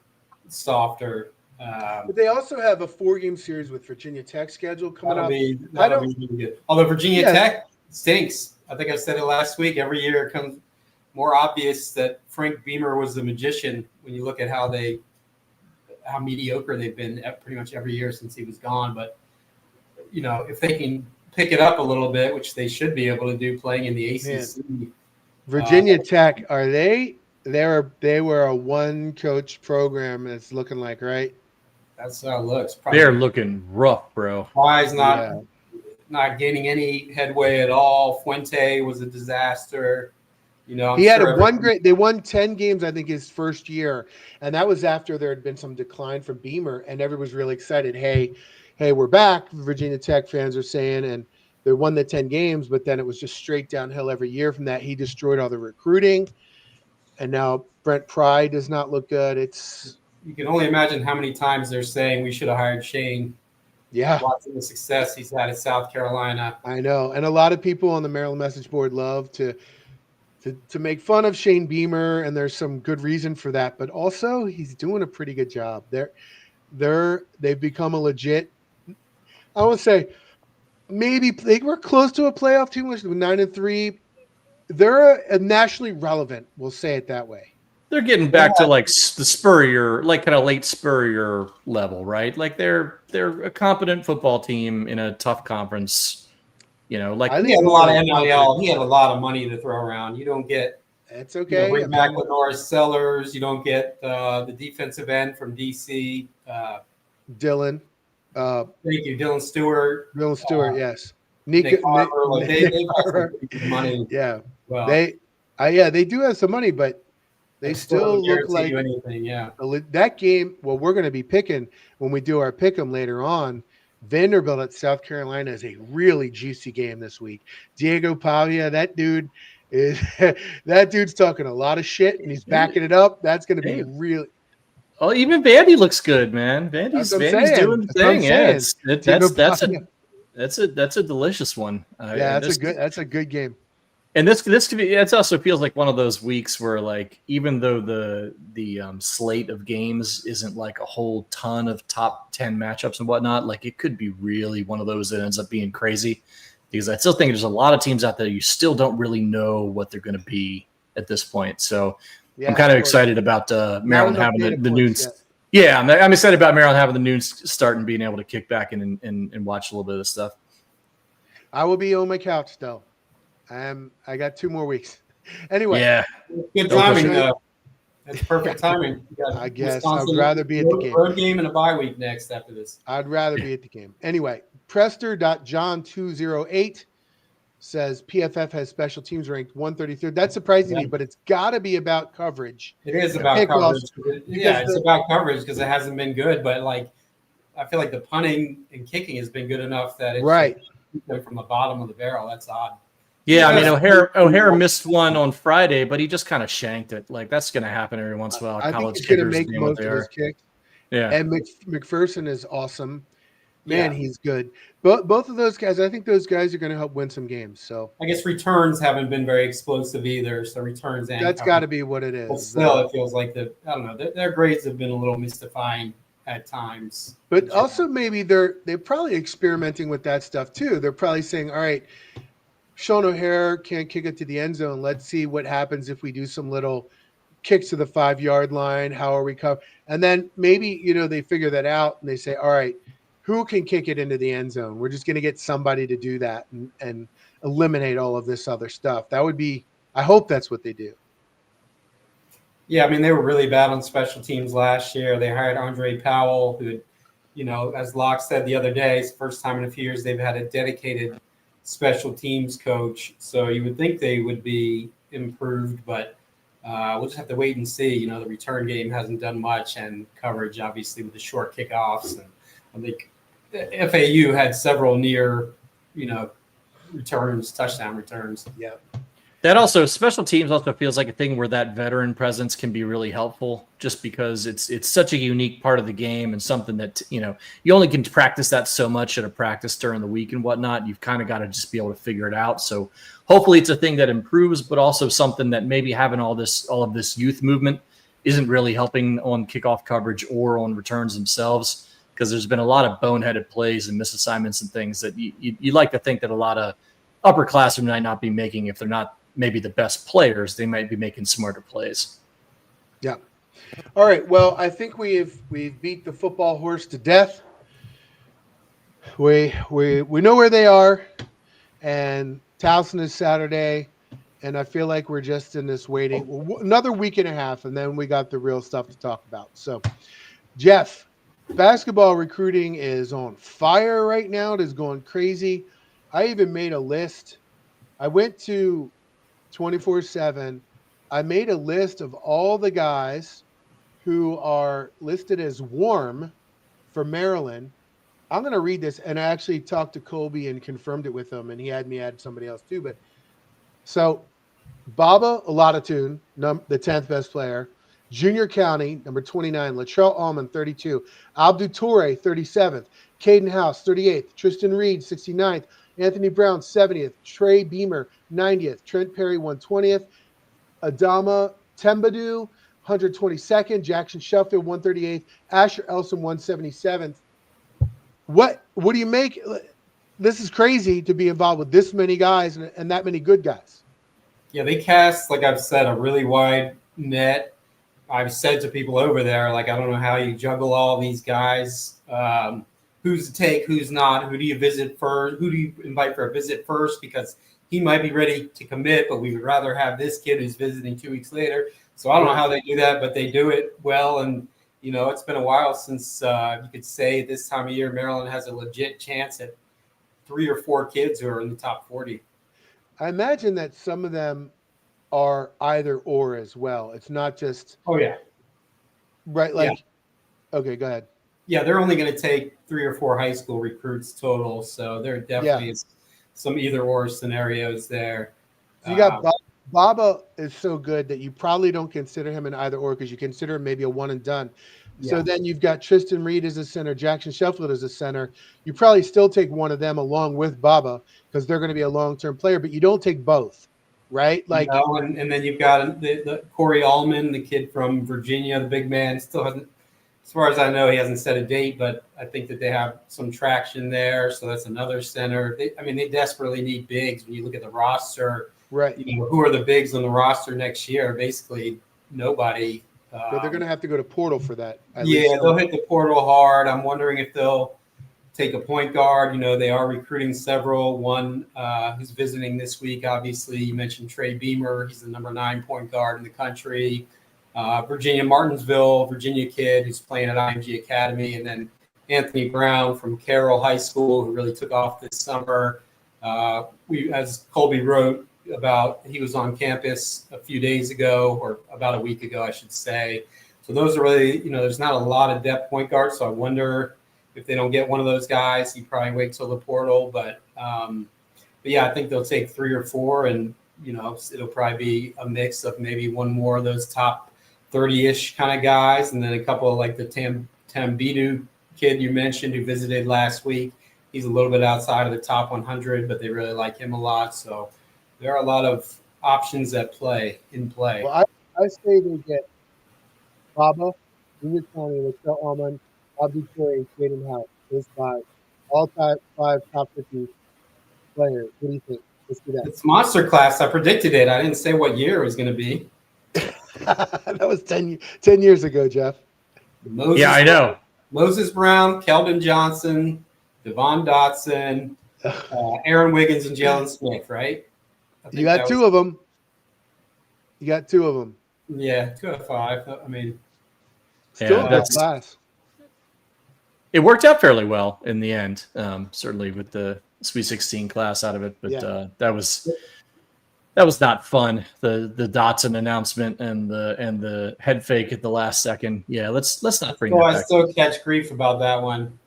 softer.
But they also have a 4-game series with Virginia Tech schedule coming up.
That'll be really good. Although Virginia
Yeah.
Tech stinks. I think I said it last week. Every year it comes more obvious that Frank Beamer was the magician when you look at how mediocre they've been pretty much every year since he was gone. But, if they can pick it up a little bit, which they should be able to do playing in the ACC.
Man. Virginia Tech, they were a one-coach program, and it's looking like, right?
That's how it looks.
They're looking rough, bro.
Why's not gaining any headway at all. Fuente was a disaster.
He had they won 10 games, I think, his first year. And that was after there had been some decline from Beamer, and everyone was really excited. Hey, we're back. Virginia Tech fans are saying, and they won the 10 games, but then it was just straight downhill every year from that. He destroyed all the recruiting. And now Brent Pry does not look good.
You can only imagine how many times they're saying we should have hired Shane.
Yeah.
Watching the success he's had at South Carolina.
I know. And a lot of people on the Maryland message board love to make fun of Shane Beamer, and there's some good reason for that. But also, he's doing a pretty good job. They've become a legit. I would say maybe they were close to a playoff team with 9-3. They're a nationally relevant. We'll say it that way.
They're getting back to like the Spurrier, like kind of late Spurrier level, right? Like they're a competent football team in a tough conference. Like
he had a lot of NIL. He had a lot of money to throw around. You don't get.
That's okay.
Bring back with Norris Sellers. You don't get the defensive end from DC.
Dylan.
Thank you, Dylan Stewart.
Dylan Stewart, yes.
Nick Harper, they've got some money.
Yeah.
Well,
they do have some money, but they still look like
anything. Yeah.
That game. Well, we're going to be picking when we do our pick 'em later on. Vanderbilt at South Carolina is a really juicy game this week. Diego Pavia, that dude's talking a lot of shit and he's backing it up. That's going to be really.
Oh, even Vandy looks good, man. Vandy's doing the thing. Yeah, that's a delicious one.
That's a good game.
And this could be. It also feels like one of those weeks where, like, even though the slate of games isn't like a whole ton of top 10 matchups and whatnot, like it could be really one of those that ends up being crazy. Because I still think there's a lot of teams out there you still don't really know what they're going to be at this point. So I'm kind of excited about Maryland having the noon. Yeah, I'm excited about Maryland having the noon start and being able to kick back and watch a little bit of this stuff.
I will be on my couch though. I got 2 more weeks. Anyway.
Yeah. Good timing though. That's perfect timing.
I guess I'd rather be at the game.
Road game and a bye week next after this.
I'd rather be at the game. Anyway, Prester.John208 says PFF has special teams ranked 133rd. That's surprising me, but it's got to be about coverage.
It is about coverage. It's about coverage because it hasn't been good. But like, I feel like the punting and kicking has been good enough that it's from the bottom of the barrel. That's odd.
Yeah, I mean O'Hara missed one on Friday, but he just kind of shanked it. Like that's going to happen every once in a while.
I think he's going to make most of his kicks.
Yeah,
and McPherson is awesome. Man, he's good. Both of those guys, I think those guys are going to help win some games. So
I guess returns haven't been very explosive either. So returns and
that's got to be what it is.
But still, it feels like their grades have been a little mystifying at times.
But also maybe they're probably experimenting with that stuff too. They're probably saying, all right, Sean O'Hare can't kick it to the end zone. Let's see what happens if we do some little kicks to the 5-yard line. How are we covered? And then maybe, they figure that out and they say, all right, who can kick it into the end zone? We're just going to get somebody to do that and eliminate all of this other stuff. That would be, I hope that's what they do.
Yeah, I mean, they were really bad on special teams last year. They hired Andre Powell, who, as Locke said the other day, it's the first time in a few years they've had a dedicated special teams coach. So you would think they would be improved, but we'll just have to wait and see. The return game hasn't done much, and coverage, obviously, with the short kickoffs and I think FAU had several near, returns, touchdown returns.
Yeah.
That also, special teams also feels like a thing where that veteran presence can be really helpful, just because it's such a unique part of the game and something that, you only can practice that so much at a practice during the week and whatnot. You've kind of got to just be able to figure it out. So hopefully it's a thing that improves, but also something that maybe having all of this youth movement isn't really helping on kickoff coverage or on returns themselves, because there's been a lot of boneheaded plays and misassignments and things that you like to think that a lot of upperclassmen might not be making. If they're not maybe the best players, they might be making smarter plays.
Yeah. All right. Well, I think we've beat the football horse to death. We know where they are, and Towson is Saturday, and I feel like we're just in this waiting another week and a half, and then we got the real stuff to talk about. So, Jeff, basketball recruiting is on fire right now. It is going crazy. I even made a list. I went to 24/7. I made a list of all the guys who are listed as warm for Maryland. I'm going to read this, and I actually talked to Colby and confirmed it with him, and he had me add somebody else too. But so Baba Olatunji, the 10th best player. Junior County, number 29. Latrell Allman, 32. Abdou Toure, 37th. Caden House, 38th. Tristan Reed, 69th. Anthony Brown, 70th. Trey Beamer, 90th. Trent Perry, 120th. Adama Tembadu, 122nd. Jackson Sheffield, 138th. Asher Elson, 177th. What do you make? This is crazy to be involved with this many guys and that many good guys.
Yeah, they cast, like I've said, a really wide net. I've said to people over there, like, I don't know how you juggle all these guys. Who's to take, who's not, who do you visit first, who do you invite for a visit first, because he might be ready to commit, but we would rather have this kid who's visiting 2 weeks later. So I don't know how they do that, but they do it well. And, it's been a while since you could say this time of year Maryland has a legit chance at 3 or 4 kids who are in the top 40.
I imagine that some of them are either or as well. It's not just right. Like, okay, go ahead.
Yeah, they're only going to take 3 or 4 high school recruits total, so there definitely is some either or scenarios there.
So you got Baba is so good that you probably don't consider him an either or, because you consider him maybe a one and done. Yeah. So then you've got Tristan Reed as a center, Jackson Sheffield as a center. You probably still take one of them along with Baba, because they're going to be a long-term player, but you don't take both, right? Like,
and then you've got the Corey Allman, the kid from Virginia, the big man, still hasn't, as far as I know, he hasn't set a date, but I think that they have some traction there. So that's another center. They desperately need bigs. When you look at the roster,
right?
Who are the bigs on the roster next year? Basically, nobody.
But they're going to have to go to portal for that.
They'll hit the portal hard. I'm wondering if they'll take a point guard. They are recruiting several. One who's visiting this week, obviously, you mentioned Trey Beamer. He's the number 9 point guard in the country. Virginia Martinsville, Virginia kid who's playing at IMG Academy, and then Anthony Brown from Carroll High School, who really took off this summer. As Colby wrote about, he was on campus a few days ago, or about a week ago, I should say. So those are really, there's not a lot of depth point guards. So I wonder if they don't get one of those guys. You probably wait till the portal, but yeah, I think they'll take 3 or 4, and it'll probably be a mix of maybe one more of those top 30-ish kind of guys, and then a couple of like the Tambidu kid you mentioned who visited last week. He's a little bit outside of the top 100, but they really like him a lot. So there are a lot of options in play.
Well, I say they get Baba, Junior County, Latrell Allman, Abdou Toure, Caden House. Those 5, all 5 top 50 players. What do you think? Let's do that.
It's monster class. I predicted it. I didn't say what year it was going to be.
That was 10 years ago, Jeff.
I know.
Moses Brown, Keldon Johnson, Devon Dotson, Aaron Wiggins, and Jalen Smith, right?
You got 2 of them. Yeah, 2
out of 5.
Still a good class.
It worked out fairly well in the end, certainly with the Sweet 16 class out of it, but that was not fun. The Dotson announcement and the head fake at the last second. Yeah, let's not bring that back.
I still catch grief about that one.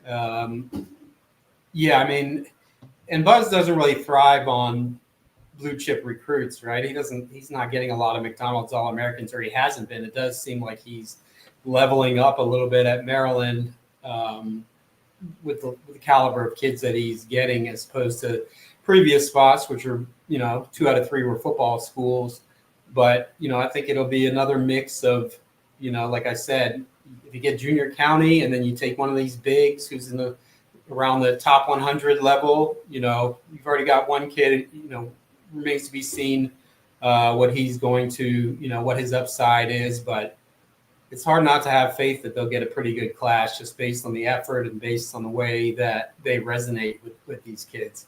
Yeah, I mean, and Buzz doesn't really thrive on blue chip recruits, right? He's not getting a lot of McDonald's All-Americans, or he hasn't been. It does seem like he's leveling up a little bit at Maryland with the caliber of kids that he's getting, as opposed to previous spots, which are, 2 out of 3 were football schools. But, I think it'll be another mix of, like I said, if you get junior county and then you take one of these bigs who's around the top 100 level, you've already got one kid, remains to be seen what he's going to, what his upside is. But it's hard not to have faith that they'll get a pretty good class just based on the effort and based on the way that they resonate with these kids.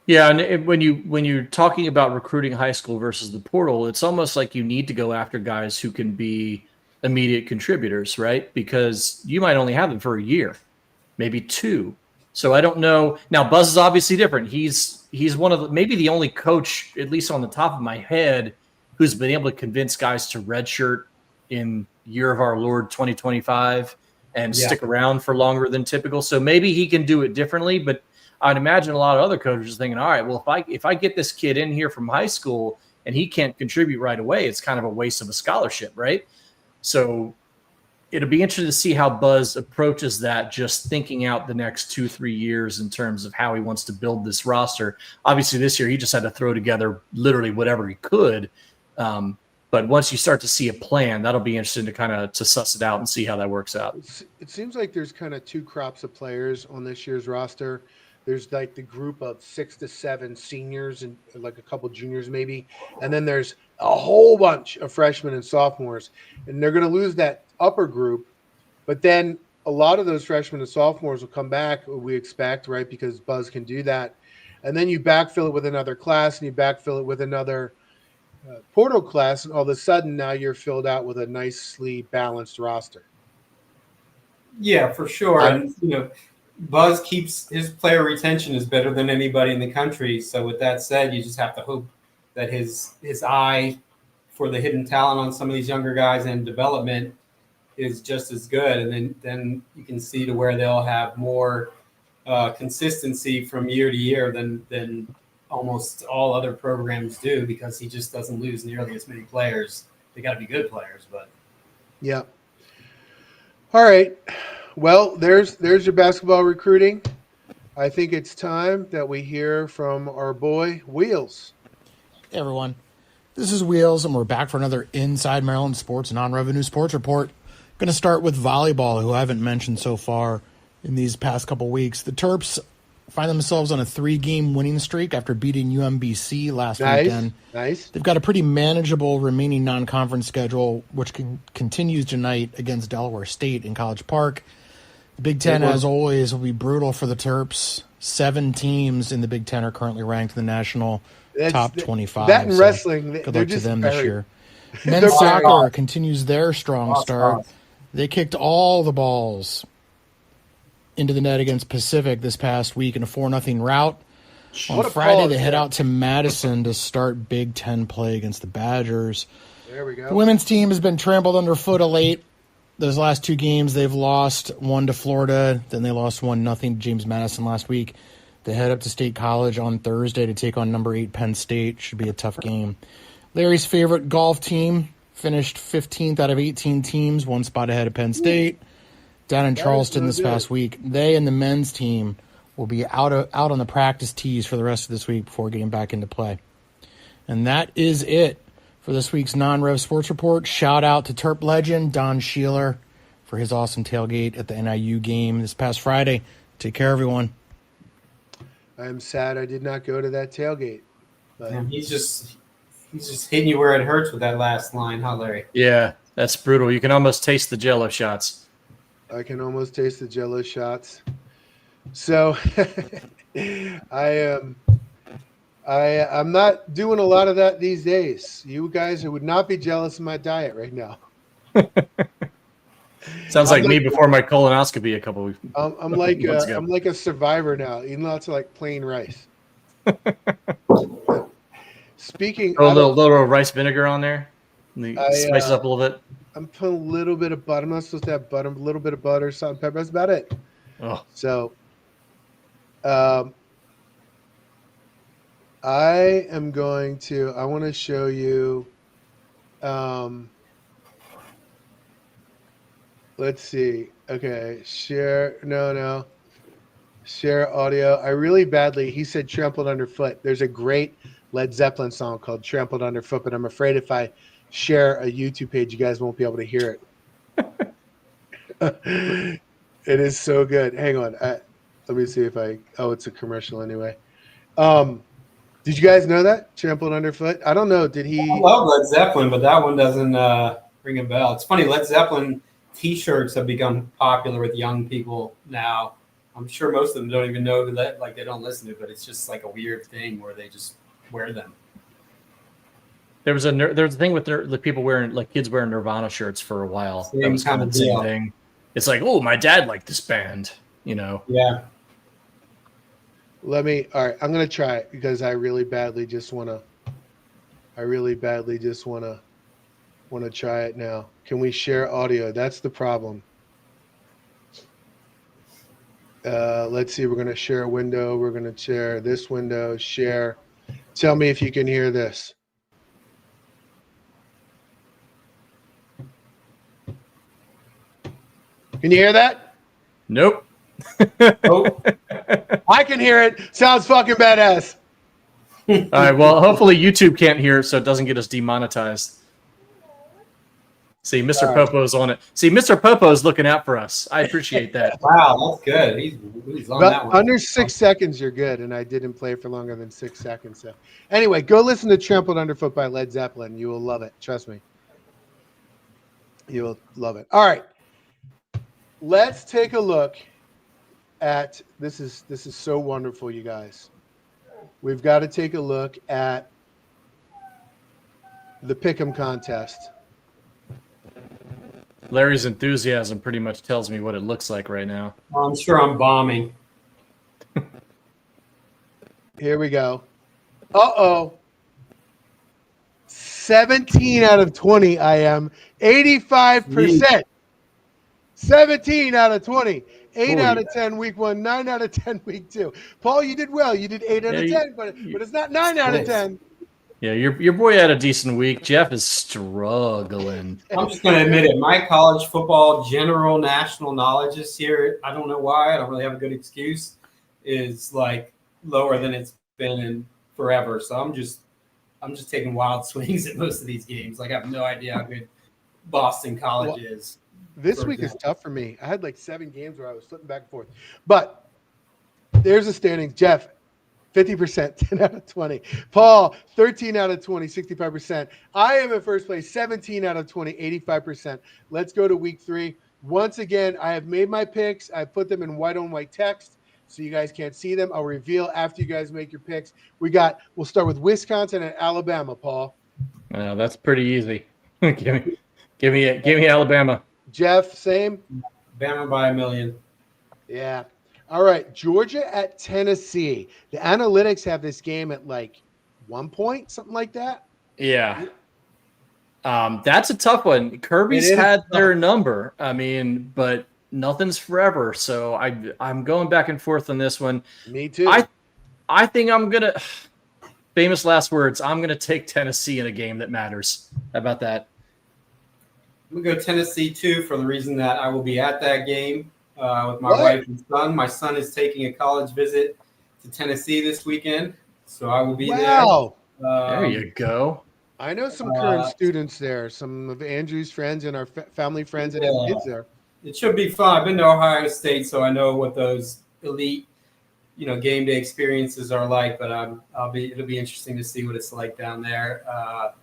Yeah, and when you're talking about recruiting high school versus the portal, it's almost like you need to go after guys who can be immediate contributors, right? Because you might only have them for a year, maybe 2. So I don't know. Now Buzz is obviously different. He's one of maybe the only coach, at least on the top of my head, who's been able to convince guys to redshirt in year of our Lord 2025 and stick around for longer than typical. So maybe he can do it differently, but I'd imagine a lot of other coaches thinking, all right, well, if I get this kid in here from high school and he can't contribute right away, it's kind of a waste of a scholarship, right? So it'll be interesting to see how Buzz approaches that, just thinking out the next 2-3 years in terms of how he wants to build this roster. Obviously, this year he just had to throw together literally whatever he could. But once you start to see a plan, that'll be interesting to suss it out and see how that works out.
It seems like there's kind of 2 crops of players on this year's roster. There's like the group of 6 to 7 seniors and like a couple juniors maybe. And then there's a whole bunch of freshmen and sophomores. And they're going to lose that upper group. But then a lot of those freshmen and sophomores will come back, we expect, right? Because Buzz can do that. And then you backfill it with another class and you backfill it with another portal class. And all of a sudden now you're filled out with a nicely balanced roster.
Yeah, for sure. And, Buzz keeps his player retention is better than anybody in the country. So with that said, you just have to hope that his eye for the hidden talent on some of these younger guys and development is just as good. And then you can see to where they'll have more consistency from year to year than almost all other programs do, because he just doesn't lose nearly as many players. They got to be good players, but
yeah. All right. Well, there's your basketball recruiting. I think it's time that we hear from our boy Wheels.
Hey everyone, this is Wheels, and we're back for another Inside Maryland Sports Non-Revenue Sports Report. Going to start with volleyball, who I haven't mentioned so far in these past couple weeks. The Terps find themselves on a 3-game winning streak after beating UMBC last weekend.
Nice.
They've got a pretty manageable remaining non-conference schedule, which continues tonight against Delaware State in College Park. The Big Ten, as always, will be brutal for the Terps. 7 teams in the Big Ten are currently ranked in the national top 25.
That and wrestling,
good luck to them this year.
They're
Men's soccer continues their strong start. They kicked all the balls into the net against Pacific this past week in a 4-0 rout. On Friday, they head out to Madison to start Big Ten play against the Badgers.
There we go.
The women's team has been trampled underfoot of late. Those last 2 games, they've lost one to Florida, then they lost 1-0 to James Madison last week. They head up to State College on Thursday to take on number 8 Penn State. Should be a tough game. Larry's favorite golf team finished 15th out of 18 teams, 1 spot ahead of Penn State. Down in Charleston this past week, they and the men's team will be out on the practice tees for the rest of this week before getting back into play. And that is it for this week's Non-Rev Sports Report. Shout out to Terp legend Don Sheeler for his awesome tailgate at the NIU game this past Friday. Take care, everyone.
I'm sad I did not go to that tailgate. But
he's just hitting you where it hurts with that last line, huh, Larry?
Yeah, that's brutal. You can almost taste the Jello shots.
I can almost taste the Jello shots. So I'm not doing a lot of that these days. You guys would not be jealous of my diet right now.
Sounds like me before my colonoscopy a couple weeks.
I'm like a survivor now, eating lots of like plain rice. Speaking,
a little rice vinegar on there, spice it up a little bit.
I'm putting a little bit of butter. I'm not supposed to have butter. A little bit of butter, salt, and pepper. That's about it.
Oh,
So I want to show you. Let's see. Okay. Share. No. Share audio. He said trampled underfoot. There's a great Led Zeppelin song called Trampled Underfoot, but I'm afraid if I share a YouTube page, you guys won't be able to hear it. It is so good. Hang on. Let me see if it's a commercial anyway. Did you guys know that? Trampled Underfoot? I don't know. Did
I
he?
love Led Zeppelin, but that one doesn't ring a bell. It's funny, Led Zeppelin T-shirts have become popular with young people now. I'm sure most of them don't even know that, like they don't listen to it, but it's just like a weird thing where they just wear them.
there was a thing with the people wearing, like, kids wearing Nirvana shirts for a while.
Same
That was kind of the same
deal.
thing. It's like, oh, my dad liked this band, you know.
Yeah.
All right, I'm going to try it because I really badly just want to try it now. Can we share audio? That's the problem. Let's see. We're going to share a window. We're going to share this window. Share. Tell me if you can hear this. Can you hear that?
Nope.
Oh,
I can hear it. Sounds fucking badass.
All right. Well, hopefully YouTube can't hear it, so it doesn't get us demonetized. See, Mr.
All right.
Popo's on it. See, Mr. Popo's looking out for us. I appreciate that.
wow, that's good. He's on that one.
Under 6 seconds, you're good. And I didn't play for longer than 6 seconds. So, anyway, go listen to Trampled Underfoot by Led Zeppelin. You will love it. Trust me. You will love it. All right. Let's take a look at this. Is so wonderful, you guys. We've got to take a look at the Pick'em contest.
Larry's enthusiasm pretty much tells me what it looks like right now.
I'm sure I'm bombing.
Here we go. 17 out of 20 I am. 85%. 17 out of 20. 8 out of 10 week 1, 9 out of 10 week 2. Paul, you did well. You did 8 out of 10, but it's not 9 out of 10.
Yeah, your boy had a decent week. Jeff is struggling.
I'm just going to admit it. My college football general national knowledge this year, I don't know why, I don't really have a good excuse, is like lower than it's been in forever. So I'm just taking wild swings at most of these games. Like I have no idea how good Boston College is.
This week is tough for me. I had like 7 games where I was flipping back and forth. But there's the standings. Jeff, 50%, 10 out of 20. Paul, 13 out of 20, 65%. I am in first place, 17 out of 20, 85%. Let's go to week 3. Once again, I have made my picks. I put them in white on white text so you guys can't see them. I'll reveal after you guys make your picks. We'll start with Wisconsin and Alabama, Paul.
That's pretty easy. give me Alabama.
Jeff, same?
Bama by a million.
Yeah. All right, Georgia at Tennessee. The analytics have this game at like 1 point, something like that.
Yeah. That's a tough one. Kirby's had their number. I mean, but nothing's forever. So I'm going back and forth on this one.
Me too.
I think I'm going to – famous last words, I'm going to take Tennessee in a game that matters. How about that?
I'm going to go Tennessee, too, for the reason that I will be at that game with my wife and son. My son is taking a college visit to Tennessee this weekend, so I will be there.
There you go.
I know some current students there, some of Andrew's friends and our family friends that have kids there.
It should be fun. I've been to Ohio State, so I know what those elite, game day experiences are like. But it'll be interesting to see what it's like down there.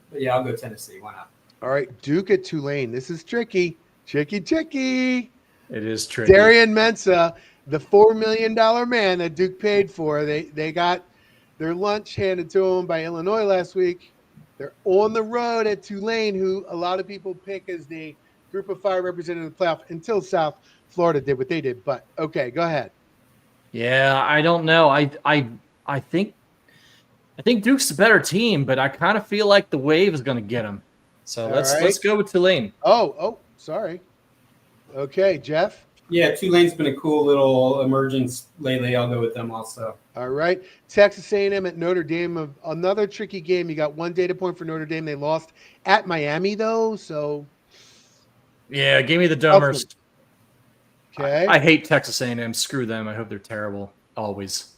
But yeah, I'll go Tennessee. Why not?
All right, Duke at Tulane. This is tricky. Tricky.
It is tricky.
Darian Mensah, the $4 million man that Duke paid for. They got their lunch handed to them by Illinois last week. They're on the road at Tulane, who a lot of people pick as the group of 5 representing the playoff until South Florida did what they did. But okay, go ahead.
Yeah, I don't know. I think Duke's a better team, but I kind of feel like the wave is going to get them. So let's go with Tulane.
Oh, sorry. Okay, Jeff.
Yeah, Tulane's been a cool little emergence lately. I'll go with them also.
All right. Texas A&M at Notre Dame. Another tricky game. You got one data point for Notre Dame. They lost at Miami, though. So,
Yeah, give me the
tough one.
Domers.
Okay.
I hate Texas A&M. Screw them. I hope they're terrible. Always.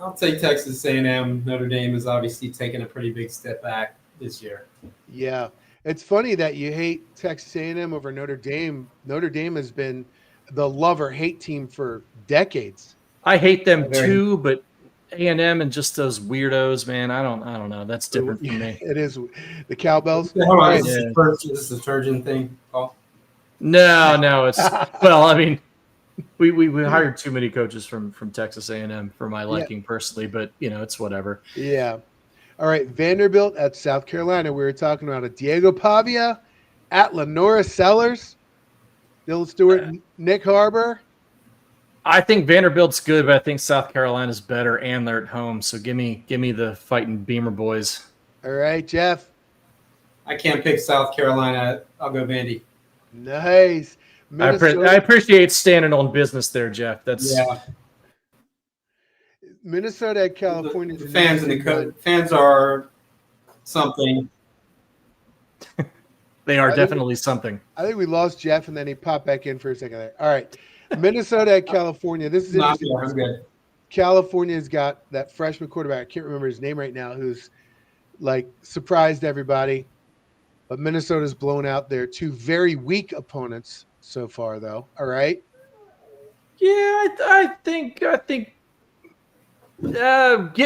I'll take Texas A&M. Notre Dame has obviously taken a pretty big step back this year.
Yeah. It's funny that you hate Texas A&M over Notre Dame. Notre Dame has been the love or hate team for decades.
I hate them
Very-
too, but A&M and just those weirdos, man. I don't know. That's different for me.
It is the cowbells.
Hold
All
on,
right.
this is a Trojan thing, Paul.
No, it's well. I mean, we hired too many coaches from Texas A&M for my liking personally, but it's whatever.
Yeah. All right. Vanderbilt at South Carolina. We were talking about a Diego Pavia at Lenora Sellers, Dylan Stewart, Nick Harbor.
I think Vanderbilt's good, but I think South Carolina's better, and they're at home. So give me the fighting Beamer boys.
All right, Jeff.
I can't pick South Carolina. I'll go Vandy.
Nice.
I appreciate standing on business there, Jeff. That's
Minnesota at California.
The fans and the fans are something.
They are definitely something.
I think we lost Jeff, and then he popped back in for a second there. All right. Minnesota at California. This is interesting.
I'm good.
California's got that freshman quarterback. I can't remember his name right now, who's surprised everybody. But Minnesota's blown out their two very weak opponents so far, though. All right.
Yeah, I think get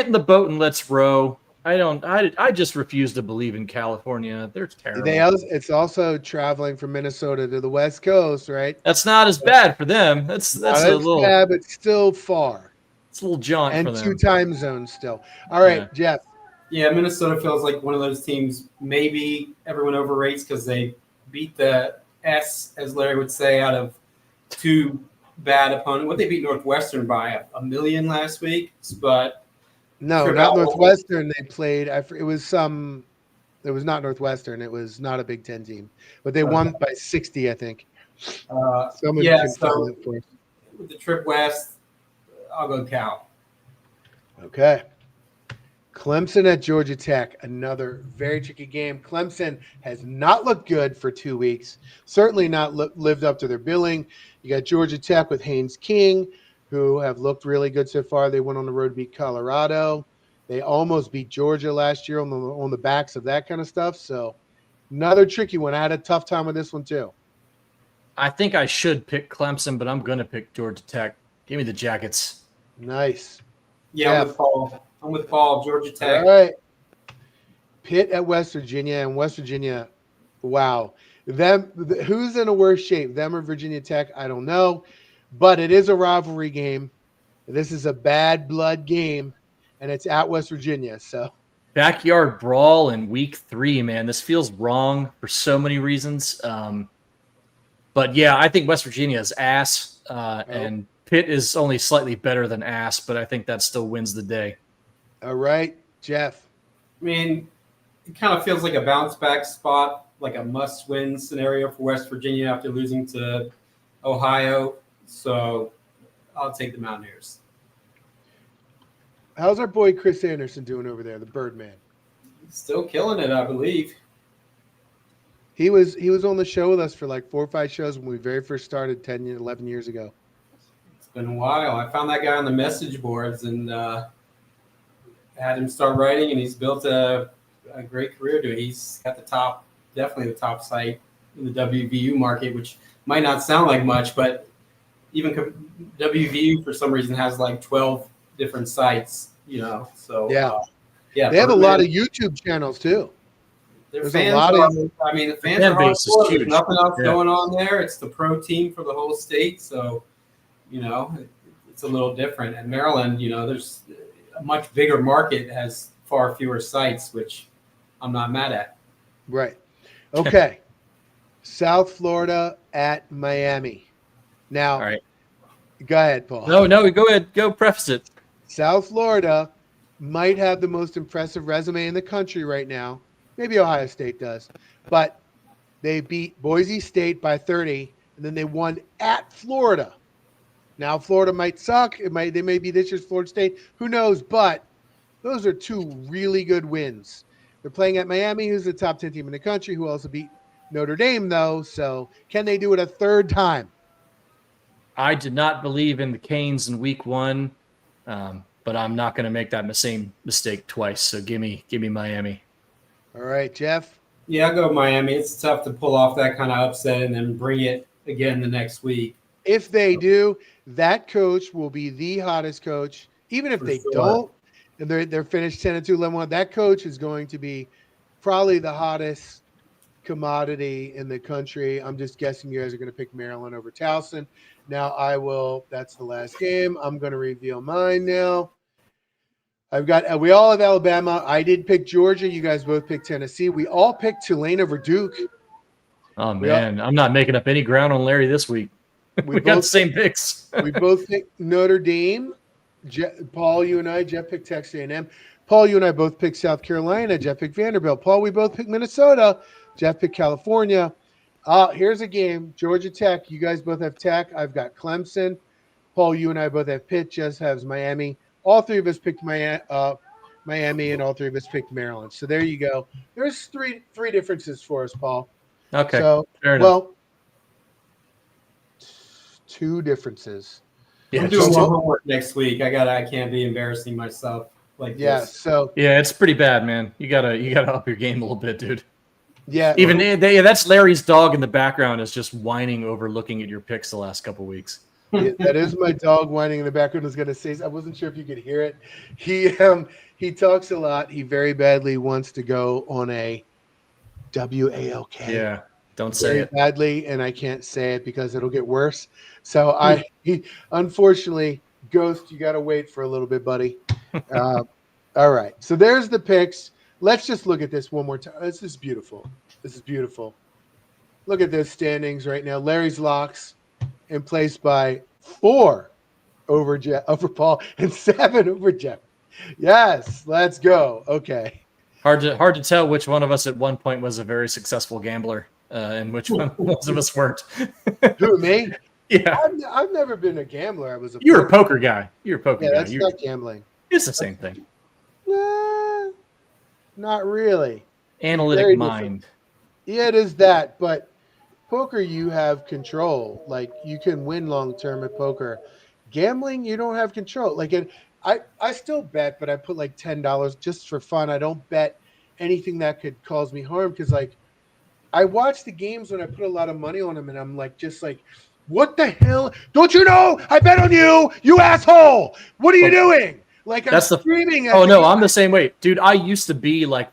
in the boat and let's row. I just refuse to believe in California. They're terrible.
It's also traveling from Minnesota to the West Coast, right?
That's not as bad for them. That's a little
bad, but still far.
It's a little jaunt
and
for them.
2 time zones still. All right, Jeff.
Yeah, Minnesota feels like one of those teams maybe everyone overrates because they beat the S, as Larry would say, out of 2 bad opponents. What they beat Northwestern by a million last week, but
no, not Northwestern. They played. It was not Northwestern. It was not a Big Ten team, but they won by 60, I think.
So with the trip west, I'll go Cal.
Okay. Clemson at Georgia Tech, another very tricky game. Clemson has not looked good for 2 weeks, certainly not lived up to their billing. You got Georgia Tech with Haynes King, who have looked really good so far. They went on the road to beat Colorado. They almost beat Georgia last year on the backs of that kind of stuff. So another tricky one. I had a tough time with this one too.
I think I should pick Clemson, but I'm going to pick Georgia Tech. Give me the Jackets.
Nice.
Yeah, I'm with Paul. Georgia Tech.
All right. Pitt at West Virginia, and West Virginia, wow. Who's in a worse shape, them or Virginia Tech? I don't know, but it is a rivalry game. This is a bad blood game, and it's at West Virginia. So
backyard brawl in week 3, man. This feels wrong for so many reasons. But yeah, I think West Virginia is ass, and Pitt is only slightly better than ass, but I think that still wins the day.
All right, Jeff.
I mean, it kind of feels like a bounce back spot, like a must win scenario for West Virginia after losing to Ohio. So I'll take the Mountaineers.
How's our boy Chris Anderson doing over there, the Birdman?
Still killing it, I believe.
He was on the show with us for like 4 or 5 shows when we very first started 11 years ago.
It's been a while. I found that guy on the message boards and had him start writing, and he's built a great career to it. He's got definitely the top site in the WVU market, which might not sound like much, but even WVU for some reason has like 12 different sites, so
they have a lot of YouTube channels too.
The fans are hardcore. There's nothing else going on there. It's the pro team for the whole state, so it's a little different. And Maryland, there's a much bigger market, has far fewer sites, which I'm not mad at.
Right. Okay. South Florida at Miami. Now,
all right.
Go ahead, Paul.
No, go ahead. Go preface it.
South Florida might have the most impressive resume in the country right now. Maybe Ohio State does. But they beat Boise State by 30 and then they won at Florida. Now Florida might suck. They may be this year's Florida State. Who knows? But those are two really good wins. They're playing at Miami, who's the top 10 team in the country, who also beat Notre Dame, though. So can they do it a third time?
I did not believe in the Canes in week 1, but I'm not going to make that same mistake twice. So give me Miami.
All right, Jeff.
Yeah, I'll go Miami. It's tough to pull off that kind of upset and then bring it again the next week.
If they do, that coach will be the hottest coach. Even if they don't, and they're finished 10-2, 11-1, that coach is going to be probably the hottest commodity in the country. I'm just guessing you guys are going to pick Maryland over Towson. Now that's the last game. I'm going to reveal mine now. We all have Alabama. I did pick Georgia. You guys both picked Tennessee. We all picked Tulane over Duke.
Oh, man. I'm not making up any ground on Larry this week. We got the same picks.
We both picked Notre Dame. Paul, you and I. Jeff picked Texas A&M. Paul, you and I both picked South Carolina. Jeff picked Vanderbilt. Paul, we both picked Minnesota. Jeff picked California. Here's a game. Georgia Tech. You guys both have Tech. I've got Clemson. Paul, you and I both have Pitt. Jeff has Miami. All three of us picked Miami, and all three of us picked Maryland. So there you go. There's three differences for us, Paul.
Okay.
So,
fair enough.
Well, 2 differences.
Yeah, I'm doing more homework next week. I can't be embarrassing myself like this.
So
yeah, it's pretty bad, man. You gotta up your game a little bit, dude.
Yeah.
Even that's Larry's dog in the background is just whining over looking at your picks the last couple weeks.
Yeah, that is my dog whining in the background. I was going to say, I wasn't sure if you could hear it. He talks a lot. He very badly wants to go on a WALK.
Yeah, don't say it
badly, and I can't say it because it'll get worse. So unfortunately, Ghost, you got to wait for a little bit, buddy. All right. So there's the picks. Let's just look at this one more time. This is beautiful. Look at those standings right now. Larry's locks in place by 4 over Paul and 7 over Jeff. Yes, let's go. Okay.
Hard to tell which one of us at one point was a very successful gambler and which one most of us weren't.
Who, me?
Yeah.
I've never been a gambler.
You're a poker guy. You're a poker guy.
That's not gambling.
It's the same thing.
Nah, not really.
Analytic
Very
mind.
Different. Yeah, it is that, but poker, you have control. Like, you can win long term at poker. Gambling, you don't have control. Like, I still bet, but I put like $10 just for fun. I don't bet anything that could cause me harm because, like, I watch the games when I put a lot of money on them, and I'm like, just like, what the hell? Don't you know? I bet on you, you asshole! What are you doing? Like, I'm screaming at
I'm the same way, dude. I used to be like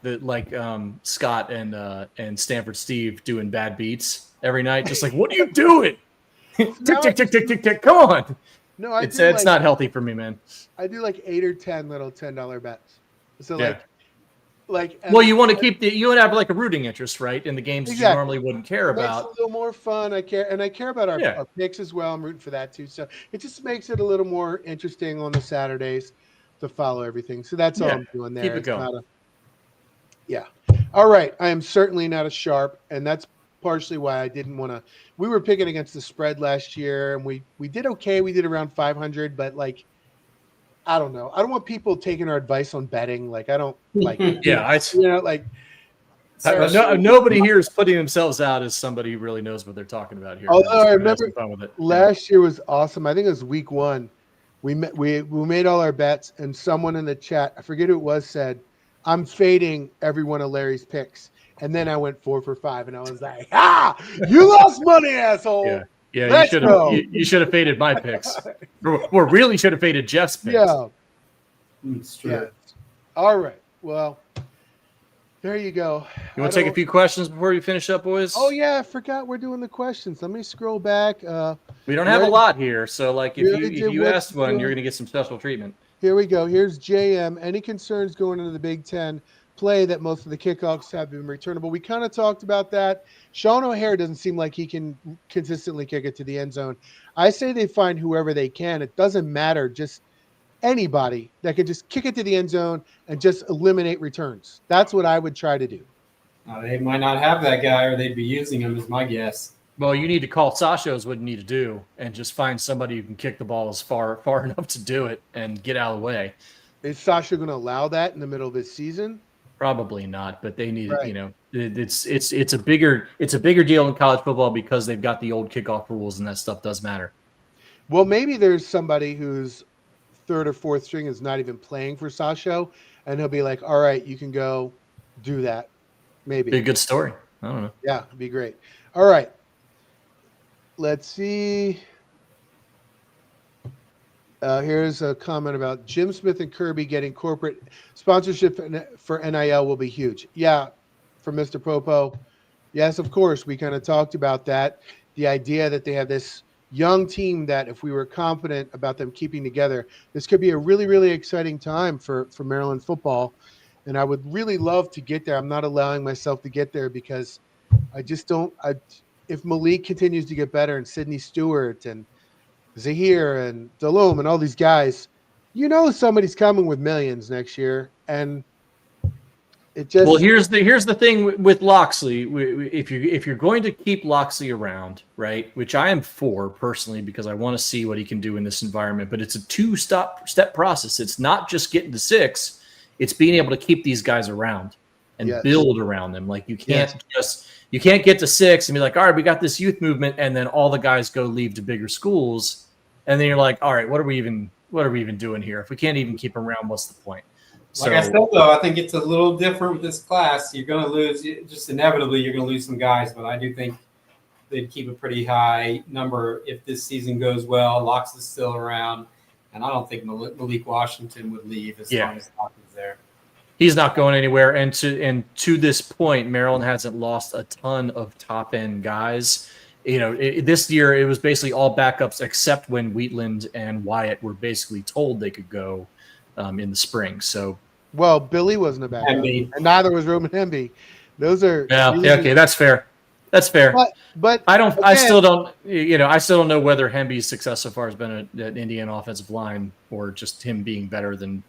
Scott and Stanford Steve doing bad beats every night, just like, what are you doing? Tick tick tick tick tick tick. Come on.
No,
it's not healthy for me, man.
I do like 8 or 10 little $10 bets. So
yeah.
Well,
you want to you would have like a rooting interest, right, in the games that you normally wouldn't care about.
It's a little more fun. I care about our picks as well. I'm rooting for that too. So it just makes it a little more interesting on the Saturdays to follow everything. So that's all I'm doing there.
Keep it going.
All right. I am certainly not a sharp, and that's partially why I didn't want to. We were picking against the spread last year, and we did okay. We did around 500, but like, I don't know. I don't want people taking our advice on betting. Like, I don't like.
Nobody here is putting themselves out as somebody who really knows what they're talking about here.
Although I remember last year was awesome. I think it was week 1. We made all our bets, and someone in the chat, I forget who it was, said, "I'm fading every one of Larry's picks." And then I went 4 for 5, and I was like, you lost money, asshole.
Yeah, you should have faded my picks. Or really should have faded Jeff's picks.
Yeah.
It's true.
Yeah. All right. Well, there you go.
You want to take a few questions before we finish up, boys?
Oh, yeah. I forgot we're doing the questions. Let me scroll back.
We don't have a lot here. So, like, if you asked one, you're going to get some special treatment.
Here we go. Here's JM. Any concerns going into the Big Ten play that most of the kickoffs have been returnable? We kind of talked about that. Sean O'Hare doesn't seem like he can consistently kick it to the end zone. I say they find whoever they can. It doesn't matter. Just anybody that can just kick it to the end zone and just eliminate returns. That's what I would try to do.
They might not have that guy, or they'd be using him, is my guess.
Well, you need to call Sasha is what you need to do, and just find somebody who can kick the ball as far enough to do it and get out of the way.
Is Sasha going to allow that in the middle of this season?
Probably not, but they need,
Right.
it's a bigger deal in college football because they've got the old kickoff rules and that stuff does matter.
Well, maybe there's somebody who's third or fourth string is not even playing for Sasha, and he'll be like, all right, you can go do that. Maybe.
Be a good story. I don't know.
Yeah, it'd be great. All right. Let's see. Here's a comment about Jim Smith and Kirby getting corporate sponsorship for NIL will be huge. Yeah, for Mr. Popo. Yes, of course. We kind of talked about that. The idea that they have this young team that if we were confident about them keeping together, this could be a really, really exciting time for Maryland football. And I would really love to get there. I'm not allowing myself to get there because I just don't. If Malik continues to get better and Sidney Stewart and Zahir and Delhomme and all these guys, somebody's coming with millions next year. And it just
well, here's the thing with Locksley. If you're going to keep Locksley around, right, which I am for personally because I want to see what he can do in this environment, but it's a two-step process. It's not just getting to 6. It's being able to keep these guys around and build around them. Like you can't get to 6 and be like, all right, we got this youth movement, and then all the guys go leave to bigger schools, and then you're like, all right, what are we even doing here? If we can't even keep them around, what's the point?
Like I said, though, I think it's a little different with this class. You're going to lose, just inevitably, you're going to lose some guys, but I do think they'd keep a pretty high number if this season goes well. Locks is still around, and I don't think Malik Washington would leave as long as Locks is there.
He's not going anywhere, and to this point, Maryland hasn't lost a ton of top end guys. This year it was basically all backups except when Wheatland and Wyatt were basically told they could go in the spring. So,
well, Billy wasn't a backup, and neither was Roman Hemby. Those are
okay. That's fair. That's fair.
But
I still don't know whether Hemby's success so far has been an Indiana offensive line or just him being better than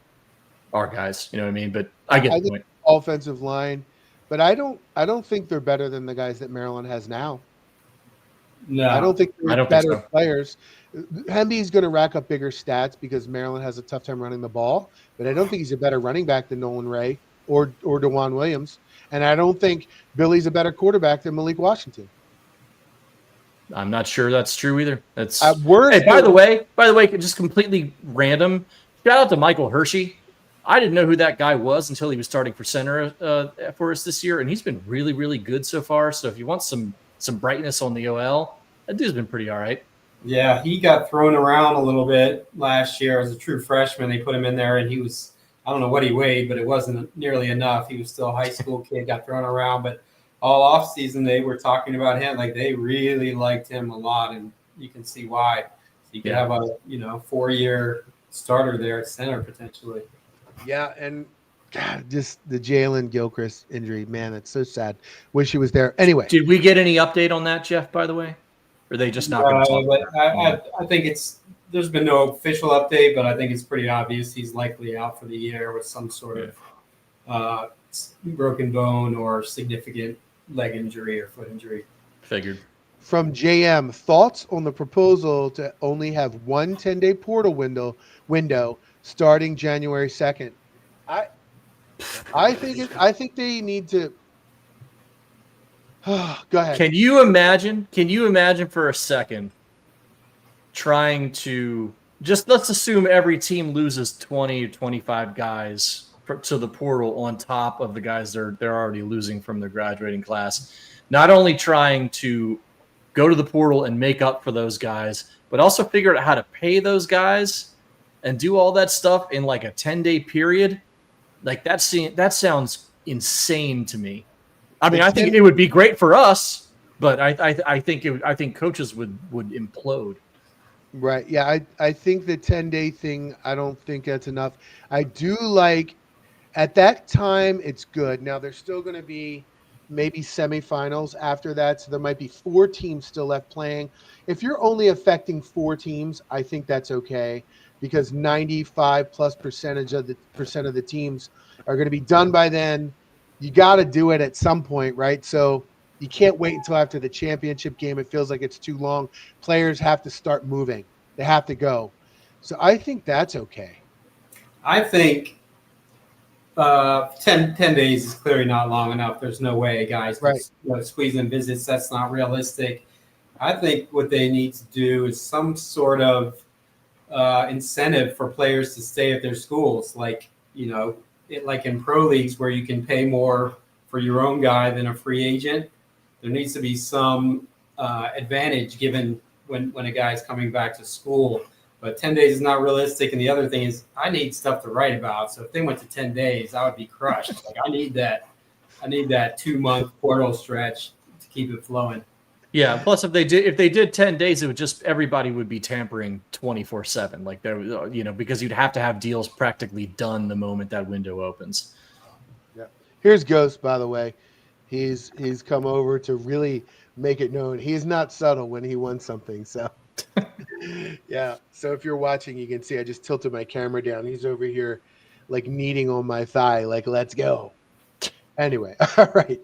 our guys. You know what I mean? But I get the point.
Offensive line, but I don't think they're better than the guys that Maryland has now.
No,
I don't think they're better
think so.
players. Hemby's going to rack up bigger stats because Maryland has a tough time running the ball, but I don't think he's a better running back than Nolan Ray or DeJuan Williams, and I don't think Billy's a better quarterback than Malik Washington.
I'm not sure that's true either. That's
hey,
by the way, just completely random. Shout out to Michael Hershey. I didn't know who that guy was until he was starting for center for us this year, and he's been really, really good so far. So if you want some brightness on the OL, that dude's been pretty all right.
Yeah, he got thrown around a little bit last year as a true freshman. They put him in there, and he was, I don't know what he weighed, but it wasn't nearly enough. He was still a high school kid, got thrown around. But all offseason, they were talking about him. Like, they really liked him a lot, and you can see why. So you could have a 4-year starter there at center potentially.
Yeah, and God, just the Jalen Gilchrist injury, man, it's so sad. Wish he was there. Anyway,
did we get any update on that, Jeff? By the way, or are they just not going to talk about it?
I think there's been no official update, but I think it's pretty obvious he's likely out for the year with some sort of broken bone or significant leg injury or foot injury.
Figured.
From JM, thoughts on the proposal to only have one 10-day portal window starting January 2nd. I think they need to. Go ahead.
Can you imagine for a second trying to just, let's assume every team loses 20 or 25 guys to the portal on top of the guys they're already losing from their graduating class. Not only trying to go to the portal and make up for those guys, but also figure out how to pay those guys and do all that stuff in like a 10-day period. Like that sounds insane to me. I mean, I think it would be great for us, but I think coaches would implode.
Right. Yeah. I think the 10-day thing, I don't think that's enough. I do like at that time it's good. Now there's still going to be maybe semifinals after that. So there might be 4 teams still left playing. If you're only affecting 4 teams, I think that's okay. Because 95+% of the teams are going to be done by then. You got to do it at some point, right? So You can't wait until after the championship game. It feels like it's too long. Players have to start moving. They have to go. So I think that's okay.
I think 10 days is clearly not long enough. There's no way guys can squeeze in visits. That's not realistic. I think what they need to do is some sort of incentive for players to stay at their schools, like like in pro leagues where you can pay more for your own guy than a free agent. There needs to be some advantage given when a guy's coming back to school. But 10 days is not realistic. And the other thing is I need stuff to write about. So if they went to 10 days, I would be crushed. Like I need that 2-month portal stretch to keep it flowing.
Yeah. Plus, if they did 10 days, it would just everybody would be tampering 24/7. Like there, because you'd have to have deals practically done the moment that window opens.
Yeah. Here's Ghost, by the way. He's come over to really make it known. He's not subtle when he wants something. So, yeah. So if you're watching, you can see I just tilted my camera down. He's over here, like kneading on my thigh, like let's go. Anyway, all right.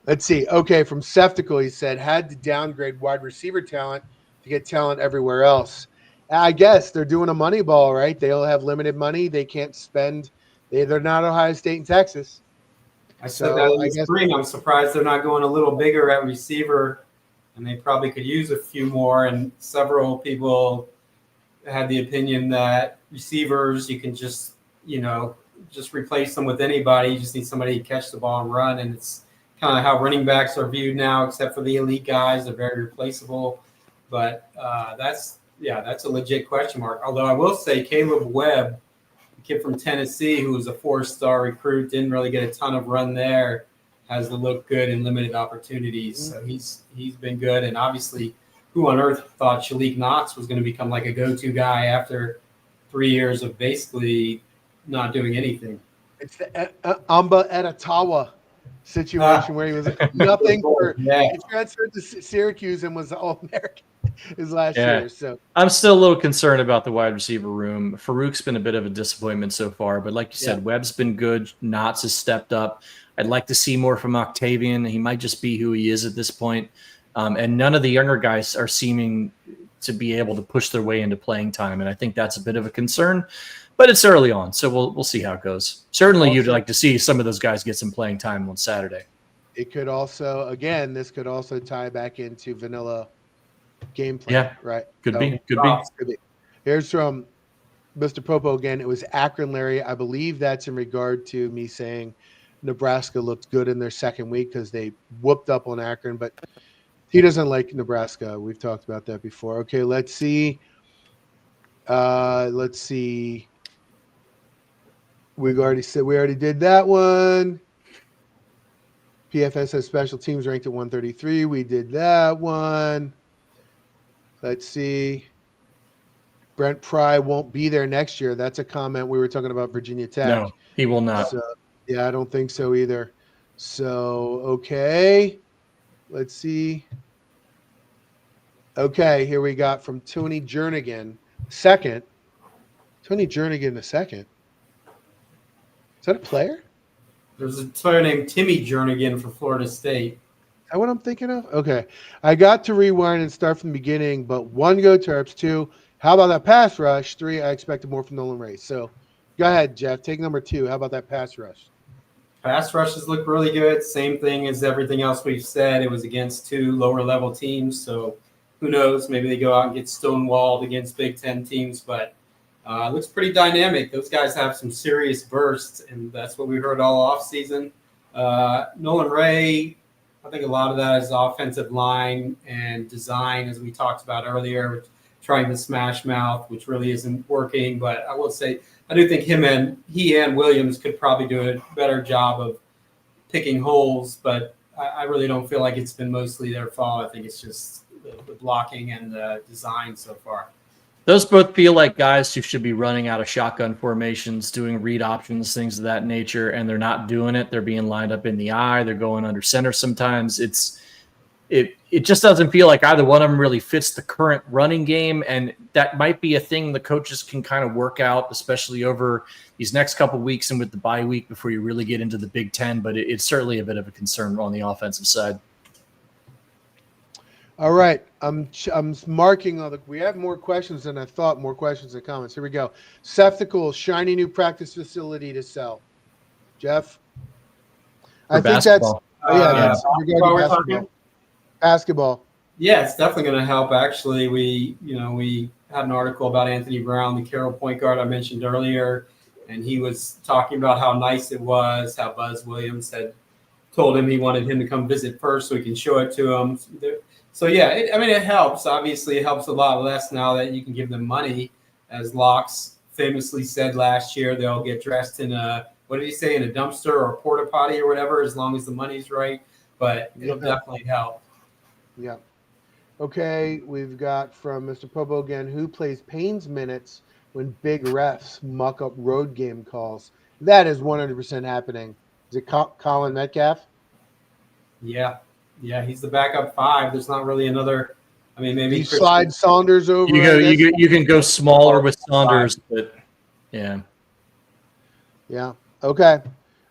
Let's see. Okay, from Seftical, he said, had to downgrade wide receiver talent to get talent everywhere else. I guess they're doing a money ball, right? They all have limited money. They can't spend. They're not Ohio State and Texas.
I said that in the spring. I'm surprised they're not going a little bigger at receiver, and they probably could use a few more. And several people had the opinion that receivers, you can just replace them with anybody. You just need somebody to catch the ball and run. And it's kind of how running backs are viewed now, except for the elite guys. They're very replaceable. But that's a legit question mark. Although I will say Caleb Webb, the kid from Tennessee, who was a 4-star recruit, didn't really get a ton of run there, has looked good in limited opportunities. So he's been good. And obviously, who on earth thought Shalik Knox was going to become like a go-to guy after 3 years of basically not doing anything?
It's the Amba Etatawa situation where he was nothing he transferred to Syracuse and was All-American his last year. So
I'm still a little concerned about the wide receiver room. Farouk's been a bit of a disappointment so far, but like you said, Webb's been good. Knotts has stepped up. I'd like to see more from Octavian. He might just be who he is at this point. And none of the younger guys are seeming to be able to push their way into playing time. And I think that's a bit of a concern, but it's early on. So we'll see how it goes. Certainly you'd like to see some of those guys get some playing time on Saturday.
It could also, this could also tie back into vanilla gameplay.
Yeah,
right.
Could be.
Here's from Mr. Popo again. It was Akron, Larry. I believe that's in regard to me saying Nebraska looked good in their second week because they whooped up on Akron, but he doesn't like Nebraska. We've talked about that before. Okay, let's see. We already did that one. PFS has special teams ranked at 133. We did that one. Let's see. Brent Pry won't be there next year. That's a comment. We were talking about Virginia Tech.
No, he will not.
So, yeah, I don't think so either. So, okay. Let's see. Okay, here we got from Tony Jernigan, second. Tony Jernigan, the second. Is that a player?
There's a player named Timmy Jernigan for Florida State.
Is that what I'm thinking of? Okay. I got to rewind and start from the beginning, but 1, go Terps. 2, how about that pass rush? 3, I expected more from Nolan Ray. So go ahead, Jeff. Take number 2. How about that pass rush?
Pass rushes look really good. Same thing as everything else we've said. It was against 2 lower-level teams, so who knows? Maybe they go out and get stonewalled against Big Ten teams, but it looks pretty dynamic. Those guys have some serious bursts, and that's what we heard all offseason. Nolan Ray, I think a lot of that is offensive line and design, as we talked about earlier, trying the smash mouth, which really isn't working. But I will say, I do think he and Williams could probably do a better job of picking holes, but I really don't feel like it's been mostly their fault. I think it's just the blocking and the design so far.
Those both feel like guys who should be running out of shotgun formations, doing read options, things of that nature, and they're not doing it. They're being lined up in the eye. They're going under center sometimes. It just doesn't feel like either one of them really fits the current running game, and that might be a thing the coaches can kind of work out, especially over these next couple of weeks and with the bye week before you really get into the Big Ten, but it's certainly a bit of a concern on the offensive side.
All right. I'm marking all the. We have more questions than I thought. More questions and comments. Here we go. Seftical, shiny new practice facility to sell. Jeff,
For
I think that's.
basketball.
Oh yeah,
Yeah.
that's
Basketball
regarding
we're
basketball.
talking?
Basketball.
Yeah, it's definitely going to help. Actually, we had an article about Anthony Brown, the Carroll point guard I mentioned earlier, and he was talking about how nice it was, how Buzz Williams had told him he wanted him to come visit first so he can show it to him. So yeah, it helps. Obviously, it helps a lot less now that you can give them money. As Locks famously said last year, they'll get dressed in what did he say, in a dumpster or a porta potty or whatever, as long as the money's right. But it'll definitely help.
Yeah. Okay, we've got from Mr. Popo again. Who plays Payne's minutes when big refs muck up road game calls? That is 100% happening. Is it Colin Metcalf?
Yeah, yeah, he's the backup five. There's not really another. I mean,
Do
maybe
you
Christian.
slide Saunders over?
You go.
I guess?
You can go smaller with Saunders, but yeah.
Yeah. Okay.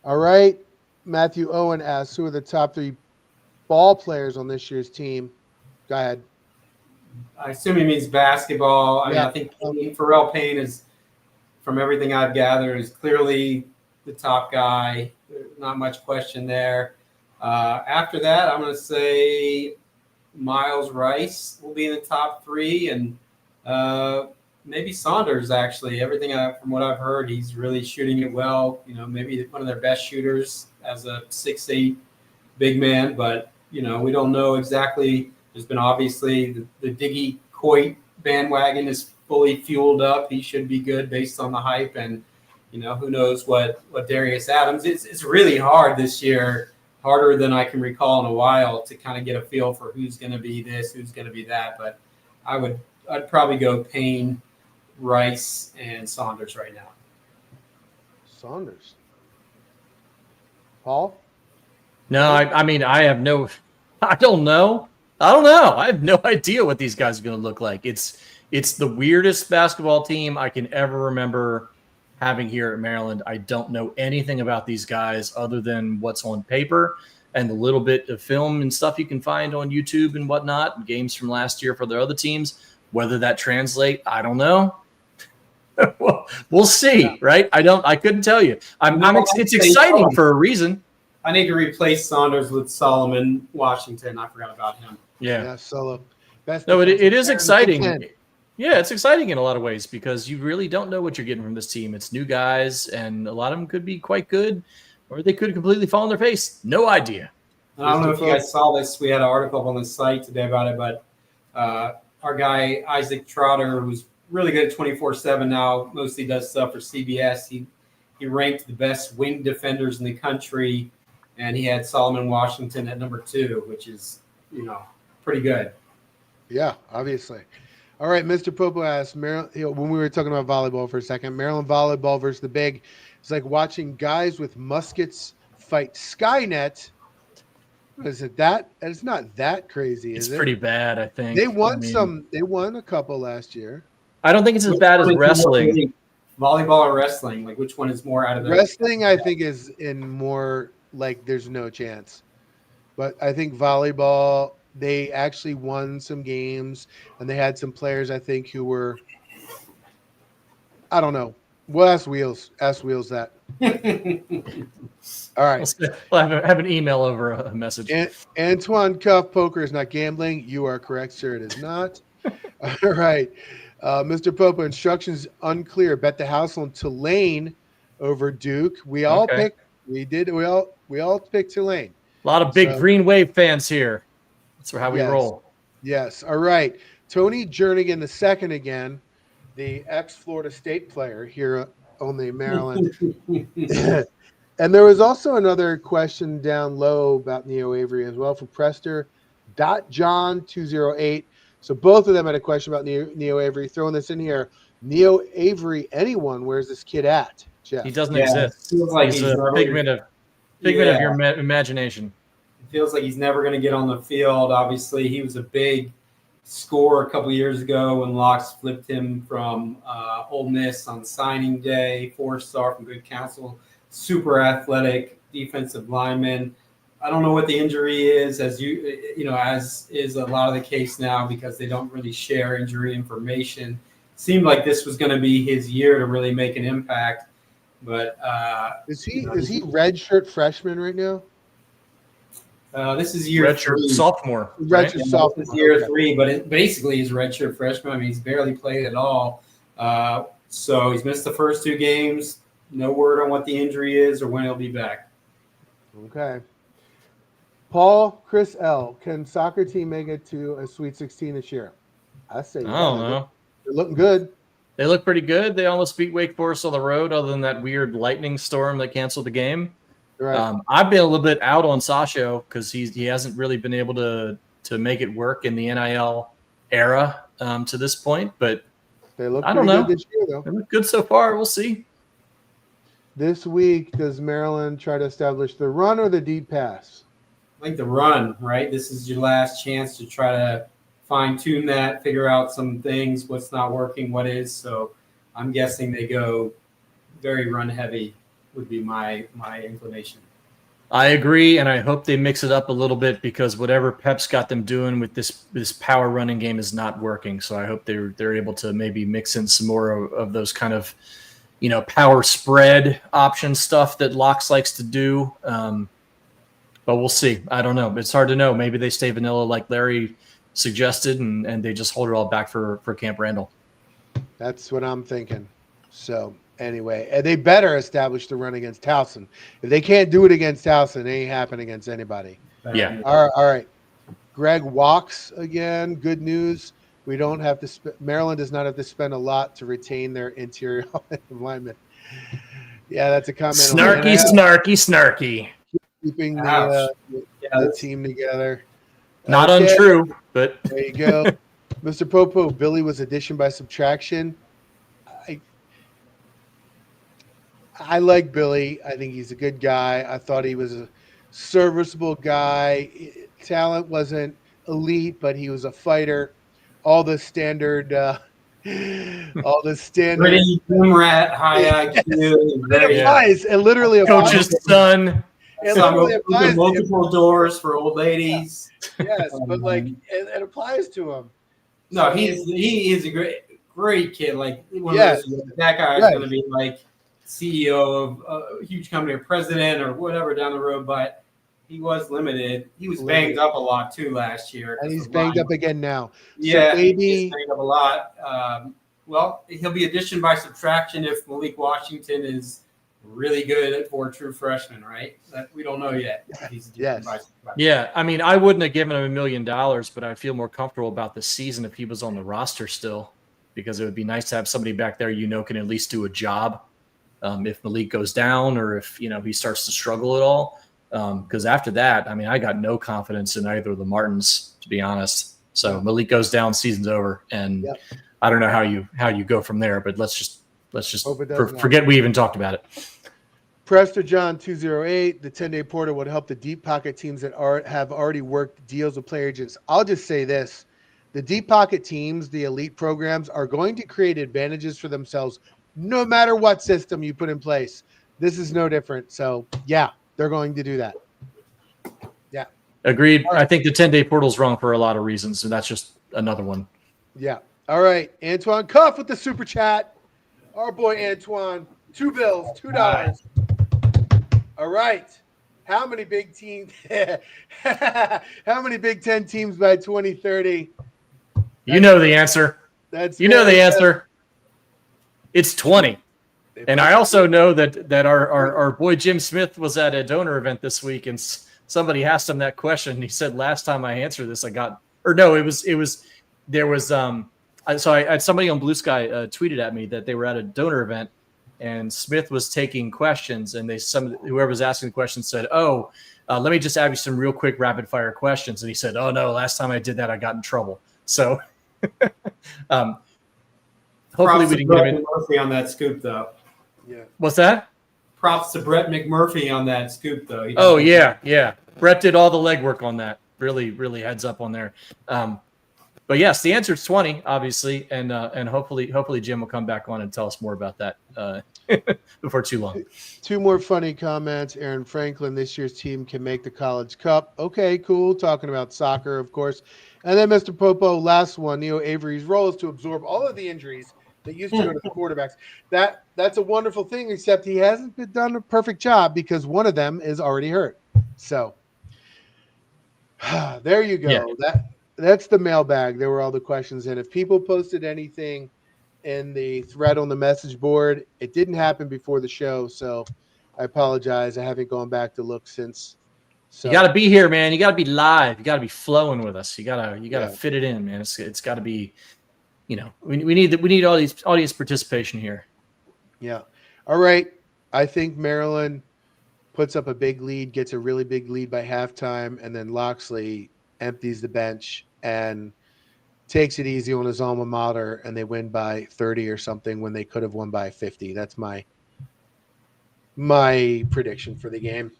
All right. Matthew Owen asks, who are the top 3 ball players on this year's team? Go ahead.
I assume he means basketball. I mean,
Yeah.
I think Pharrell Payne is, from everything I've gathered, is clearly the top guy. Not much question there. After that, I'm going to say Miles Rice will be in the top 3, and maybe Saunders. Actually, from what I've heard, he's really shooting it well. Maybe one of their best shooters as a 6'8" big man, but we don't know exactly. There's been obviously the Diggy Coit bandwagon is fully fueled up. He should be good based on the hype, and who knows what Darius Adams. It's really hard this year, harder than I can recall in a while, to kind of get a feel for who's going to be this, who's going to be that. But I'd probably go Payne, Rice, and Saunders right now.
Saunders. Paul?
No, I mean, I have no. I don't know. I have no idea what these guys are going to look like. It's the weirdest basketball team I can ever remember having here at Maryland. I don't know anything about these guys other than what's on paper and the little bit of film and stuff you can find on YouTube and whatnot, games from last year for their other teams. Whether that translate, I don't know. We'll see, right? I couldn't tell you. It's exciting for a reason.
I need to replace Saunders with Solomon Washington. I forgot about him.
Yeah,
Solo. Best
no, it is
defensive player in the
exciting.
Big Ten.
Yeah, it's exciting in a lot of ways because you really don't know what you're getting from this team. It's new guys, and a lot of them could be quite good, or they could completely fall on their face. No idea.
And I don't know if you guys saw this. We had an article up on the site today about it, but our guy Isaac Trotter, who's really good at 24/7 now, mostly does stuff for CBS. He ranked the best wing defenders in the country, and he had Solomon Washington at number 2, which is pretty good.
Yeah, obviously. All right, Mr. Popo asked, when we were talking about volleyball for a second, Maryland volleyball versus the Big. It's like watching guys with muskets fight Skynet. Is it that? It's not that crazy, is it?
It's pretty bad, I think.
They won They won a couple last year.
I don't think it's as bad as wrestling.
Volleyball or wrestling? Like, which one is more out of the
Wrestling, I think, is in more like there's no chance. But I think volleyball, they actually won some games, and they had some players, I think, who were, I don't know. We'll ask Wheels. Ask Wheels that. All right.
We'll have an email over a message.
Antoine Cuff, poker is not gambling. You are correct, sir. It is not. All right. Mr. Popo, instructions unclear. Bet the house on Tulane over Duke. We all picked Tulane.
A lot of big Green Wave fans here. That's how we roll.
Yes. All right. Tony Jernigan the second again, the ex-Florida State player here on the Maryland. And there was also another question down low about Neo Avery as well from Prester.John208. So both of them had a question about Neo Avery. Throwing this in here. Neo Avery, anyone, where's this kid at? Jeff?
He doesn't exist.
Feels like
he's a figment of your imagination.
It feels like he's never going to get on the field. Obviously, he was a big scorer a couple years ago when Locks flipped him from Ole Miss on signing day. 4-star from good counsel. Super athletic defensive lineman. I don't know what the injury is, as is a lot of the case now because they don't really share injury information. Seemed like this was going to be his year to really make an impact, but
is he redshirt freshman right now?
This is year
Redshirt
3.
sophomore.
Redshirt
Right?
sophomore.
This is year
Okay.
3, but it basically is redshirt freshman. I mean, he's barely played at all. So he's missed the first 2 games. No word on what the injury is or when he'll be back.
Okay. Paul, Chris L. Can soccer team make it to a Sweet 16 this year? I say
I don't know.
They're looking good.
They look pretty good. They almost beat Wake Forest on the road, other than that weird lightning storm that canceled the game.
Right.
I've been a little bit out on Sasho because he hasn't really been able to make it work in the NIL era to this point. But
They look
I
pretty
don't know.
good this year, though.
they look good so far. We'll see.
This week, does Maryland try to establish the run or the deep pass?
I think the run, right? This is your last chance to try to fine-tune that, figure out some things, what's not working, what is. So I'm guessing they go very run-heavy would be my inclination.
I agree, and I hope they mix it up a little bit because whatever Pep's got them doing with this power running game is not working. So I hope they're able to maybe mix in some more of those kind of, power spread option stuff that Locks likes to do. But we'll see. I don't know. It's hard to know. Maybe they stay vanilla like Larry suggested, and they just hold it all back for Camp Randall.
That's what I'm thinking. So anyway, and they better establish the run against Towson. If they can't do it against Towson, it ain't happening against anybody.
Yeah.
All right. Greg walks again. Good news. We don't have to Maryland does not have to spend a lot to retain their interior linemen. Yeah, that's a comment.
Snarky.
Keeping
Ouch.
the team together.
Not
Okay.
untrue, but
There you go. Mr. Popo, Billy was addition by subtraction. I like Billy. I think he's a good guy. I thought he was a serviceable guy. Talent wasn't elite, but he was a fighter. All the standard
Pretty gym rat, high IQ.
It
Very
applies. It literally applies.
coach's son.
It
some
literally applies.
open multiple doors for old ladies.
Yes, but it applies to him.
No, he is a great kid. Like one
Yes.
of those, that guy is
Right.
going to be like CEO of a huge company or president or whatever down the road. But he was limited. He was banged up a lot too last year.
And he's banged up again now.
Yeah,
maybe-
he's banged up a lot. Well, he'll be addition by subtraction if Malik Washington is really good for a true freshman, right? That we don't know yet. He's addition
Yes.
by subtraction.
Yeah, I mean, I wouldn't have given him $1 million, but I'd feel more comfortable about the season if he was on the roster still, because it would be nice to have somebody back there can at least do a job if Malik goes down or if he starts to struggle at all. Because after that, I mean, I got no confidence in either of the Martins, to be honest. So Malik goes down, season's over, and
Yep.
I don't know how you go from there. But let's just
Hope it doesn't
forget we even talked about it.
Prester John 208, the 10-day portal would help the deep pocket teams that have already worked deals with player agents. I'll just say this. The deep pocket teams, the elite programs, are going to create advantages for themselves no matter what system you put in place. This is no different. So, yeah, they're going to do that. Yeah.
Agreed. I think the 10-day portal's wrong for a lot of reasons, and that's just another one.
Yeah. All right. Antoine Cuff with the super chat. Our boy Antoine, $2, $2. All right. How many Big Ten teams by 2030?
You know the answer.
That's
You know the answer. It's 20. And I also know that our boy Jim Smith was at a donor event this week, and somebody asked him that question. And he said, "Last time I answered this, I got." Or no, it was. There was. So I had somebody on Blue Sky tweeted at me that they were at a donor event, and Smith was taking questions, and whoever was asking the questions said, "Oh, let me just ask you some real quick rapid fire questions." And he said, "Oh no, last time I did that, I got in trouble." So. Hopefully
Props
we
to
can
Brett
get him in.
McMurphy on that scoop, though.
Yeah.
What's that?
Props to Brett McMurphy on that scoop, though.
Oh yeah. Brett did all the legwork on that. Really, really heads up on there. But yes, the answer is 20, obviously, and hopefully Jim will come back on and tell us more about that before too long.
Two more funny comments. Aaron Franklin, this year's team can make the College Cup. Okay, cool. Talking about soccer, of course. And then Mr. Popo, last one. Neo Avery's role is to absorb all of the injuries that used to go to the quarterbacks. That's a wonderful thing, except he hasn't done a perfect job because one of them is already hurt. So there you go.
Yeah.
That's the mailbag. There were all the questions. And if people posted anything in the thread on the message board, it didn't happen before the show. So I apologize. I haven't gone back to look since. So
you got to be here, man. You got to be live. You got to be flowing with us. You gotta fit it in, man. It's got to be, we need all these audience participation here.
Yeah. All right. I think Maryland puts up a big lead, gets a really big lead by halftime, and then Locksley empties the bench and takes it easy on his alma mater, and they win by 30 or something when they could have won by 50. That's my prediction for the game.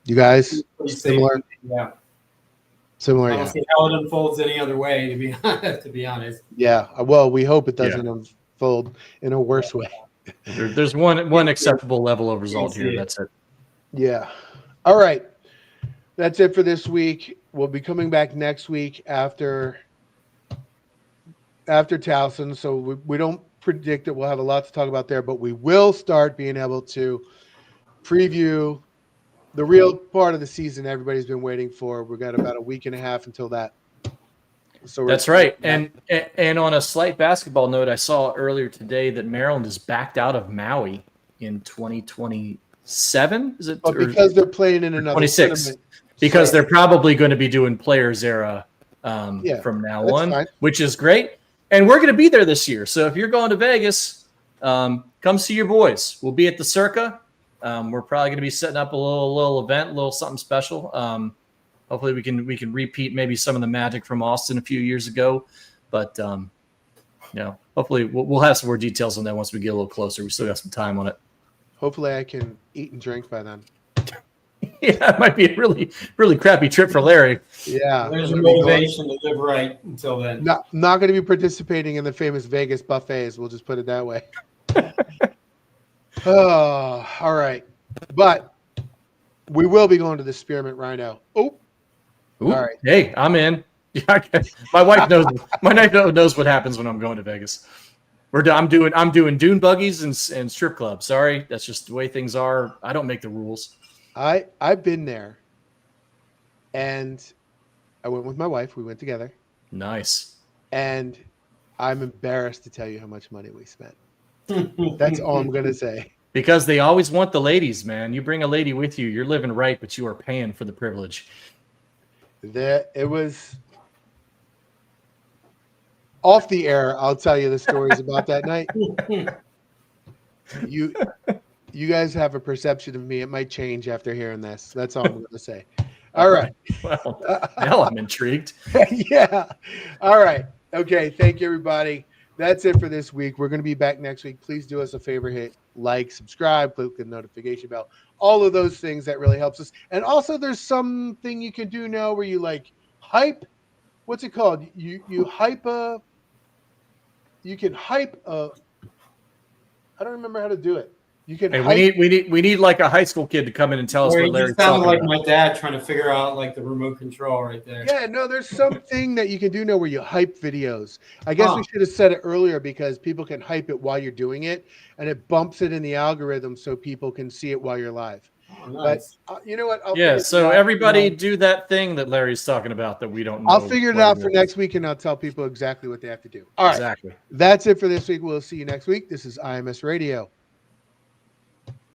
You guys, similar?
Yeah.
Similar,
I don't see how it unfolds any other way, to be honest.
Yeah. Well, we hope it doesn't unfold in a worse way.
There's one acceptable level of result here. That's it.
Yeah. All right. That's it for this week. We'll be coming back next week after Towson. So we don't predict that we'll have a lot to talk about there, but we will start being able to preview the real part of the season everybody's been waiting for. We've got about a week and a half until that. So
that's right. And on a slight basketball note, I saw earlier today that Maryland is backed out of Maui in 2027. Is it?
But because they're playing in another
26.
tournament.
Because they're probably going to be doing Players Era from now on,
fine.
Which is great. And we're going to be there this year. So if you're going to Vegas, come see your boys. We'll be at the Circa. We're probably going to be setting up a little event, a little something special. Hopefully we can repeat maybe some of the magic from Austin a few years ago. But hopefully we'll have some more details on that once we get a little closer. We still got some time on it.
Hopefully I can eat and drink by then.
Yeah, it might be a really, really crappy trip for Larry.
Yeah.
There's a motivation to live right until then.
Not going to be participating in the famous Vegas buffets. We'll just put it that way. Oh, all right. But we will be going to the Spearmint Rhino. Oh,
ooh,
all right.
Hey, I'm in. Yeah, my wife knows. My wife knows what happens when I'm going to Vegas. I'm doing dune buggies and strip clubs. Sorry, that's just the way things are. I don't make the rules.
I've been there, and I went with my wife. We went together.
Nice.
And I'm embarrassed to tell you how much money we spent. That's all I'm going to say.
Because they always want the ladies, man. You bring a lady with you, you're living right, but you are paying for the privilege.
It was off the air. I'll tell you the stories about that night. You guys have a perception of me. It might change after hearing this. That's all I'm going to say. All right.
Well, now I'm intrigued.
Yeah. All right. Okay. Thank you, everybody. That's it for this week. We're going to be back next week. Please do us a favor. Hit like, subscribe, click the notification bell. All of those things that really helps us. And also there's something you can do now where you hype. What's it called? You can hype I don't remember how to do it. You can.
Hey, we need like a high school kid to come in and tell us what Larry's
sounded like
about.
my dad trying to figure out like the remote control right there.
Yeah, no, there's something that you can do now where you hype videos. I guess we should have said it earlier because people can hype it while you're doing it, and it bumps it in the algorithm so people can see it while you're live.
Oh, nice.
But you know what?
So everybody do that thing that Larry's talking about that we don't know.
I'll figure it out for next week, and I'll tell people exactly what they have to do. All right.
Exactly.
That's it for this week. We'll see you next week. This is IMS Radio.